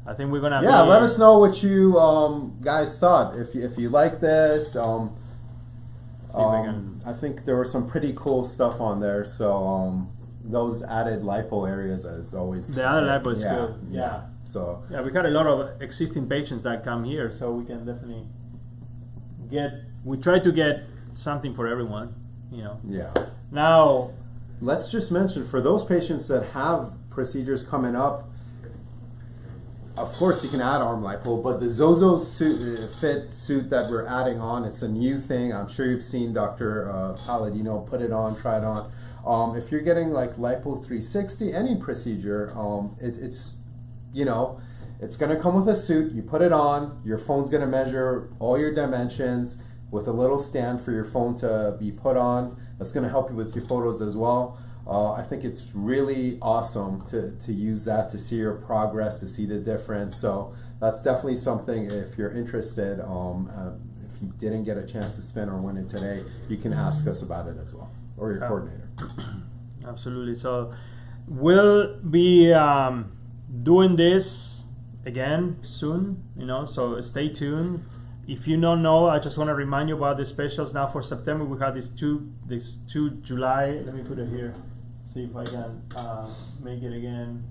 I think we're gonna. Yeah, be, let us know what you guys thought. If you like this, See if we can- I think there was some pretty cool stuff on there. So those added lipo areas is always The other lipo is yeah, good. Yeah. So Yeah, we got a lot of existing patients that come here, so we can definitely get. We try to get something for everyone. You know. yeah. Now. Let's just mention for those patients that have procedures coming up. Of course, you can add arm lipo, but the Zozo suit, fit suit that we're adding on, it's a new thing. I'm sure you've seen Dr. Palladino put it on, try it on. If you're getting like lipo 360, any procedure, it's you know, it's gonna come with a suit. You put it on, your phone's gonna measure all your dimensions with a little stand for your phone to be put on. That's gonna help you with your photos as well. I think it's really awesome to use that to see your progress, to see the difference. So that's definitely something, if you're interested, if you didn't get a chance to spin or win it today, you can ask us about it as well, or your coordinator. Absolutely. So we'll be doing this again soon, you know, so stay tuned. If you don't know, I just want to remind you about the specials now for September. We have these two July, let me put it here, see if I can make it again.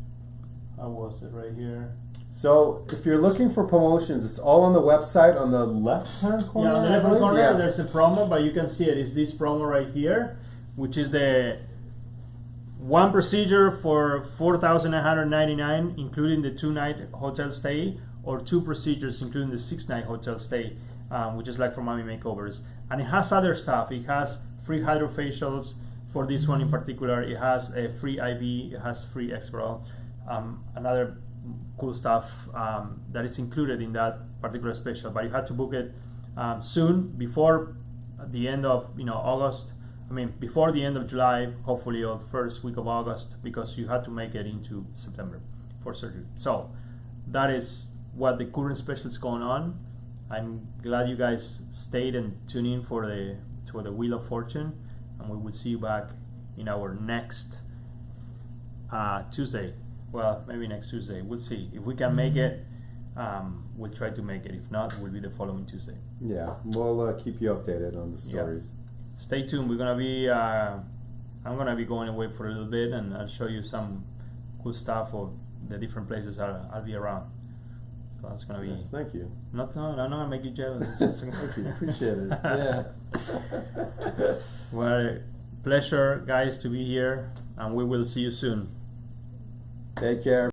How was it right here? So if you're looking for promotions, it's all on the website on the left-hand corner. Yeah, on the I left believe? corner Yeah. there's a promo, but you can see it. It's this promo right here, which is the one procedure for $4,999, including the 2-night hotel stay, or 2 procedures including the 6-night hotel stay, which is like for mommy makeovers. And it has other stuff. It has free hydrofacials for this one in particular. It has a free IV. It has free Exparel. Another cool stuff that is included in that particular special, but you have to book it soon, before the end of August. I mean, before the end of July, hopefully, or first week of August, because you had to make it into September for surgery. So that is what the current special is going on. I'm glad you guys stayed and tuned in for the Wheel of Fortune, and we will see you back in our next Tuesday. Well, maybe next Tuesday. We'll see if we can make it. We'll try to make it. If not, it will be the following Tuesday. Yeah, we'll keep you updated on the stories. Yeah. Stay tuned. We're gonna be. I'm gonna be going away for a little bit, and I'll show you some cool stuff of the different places I'll be around. So that's gonna be. Yes, thank you. No, I'm not gonna make you jealous. Thank you. Appreciate it. Yeah. Well, pleasure, guys, to be here, and we will see you soon. Take care.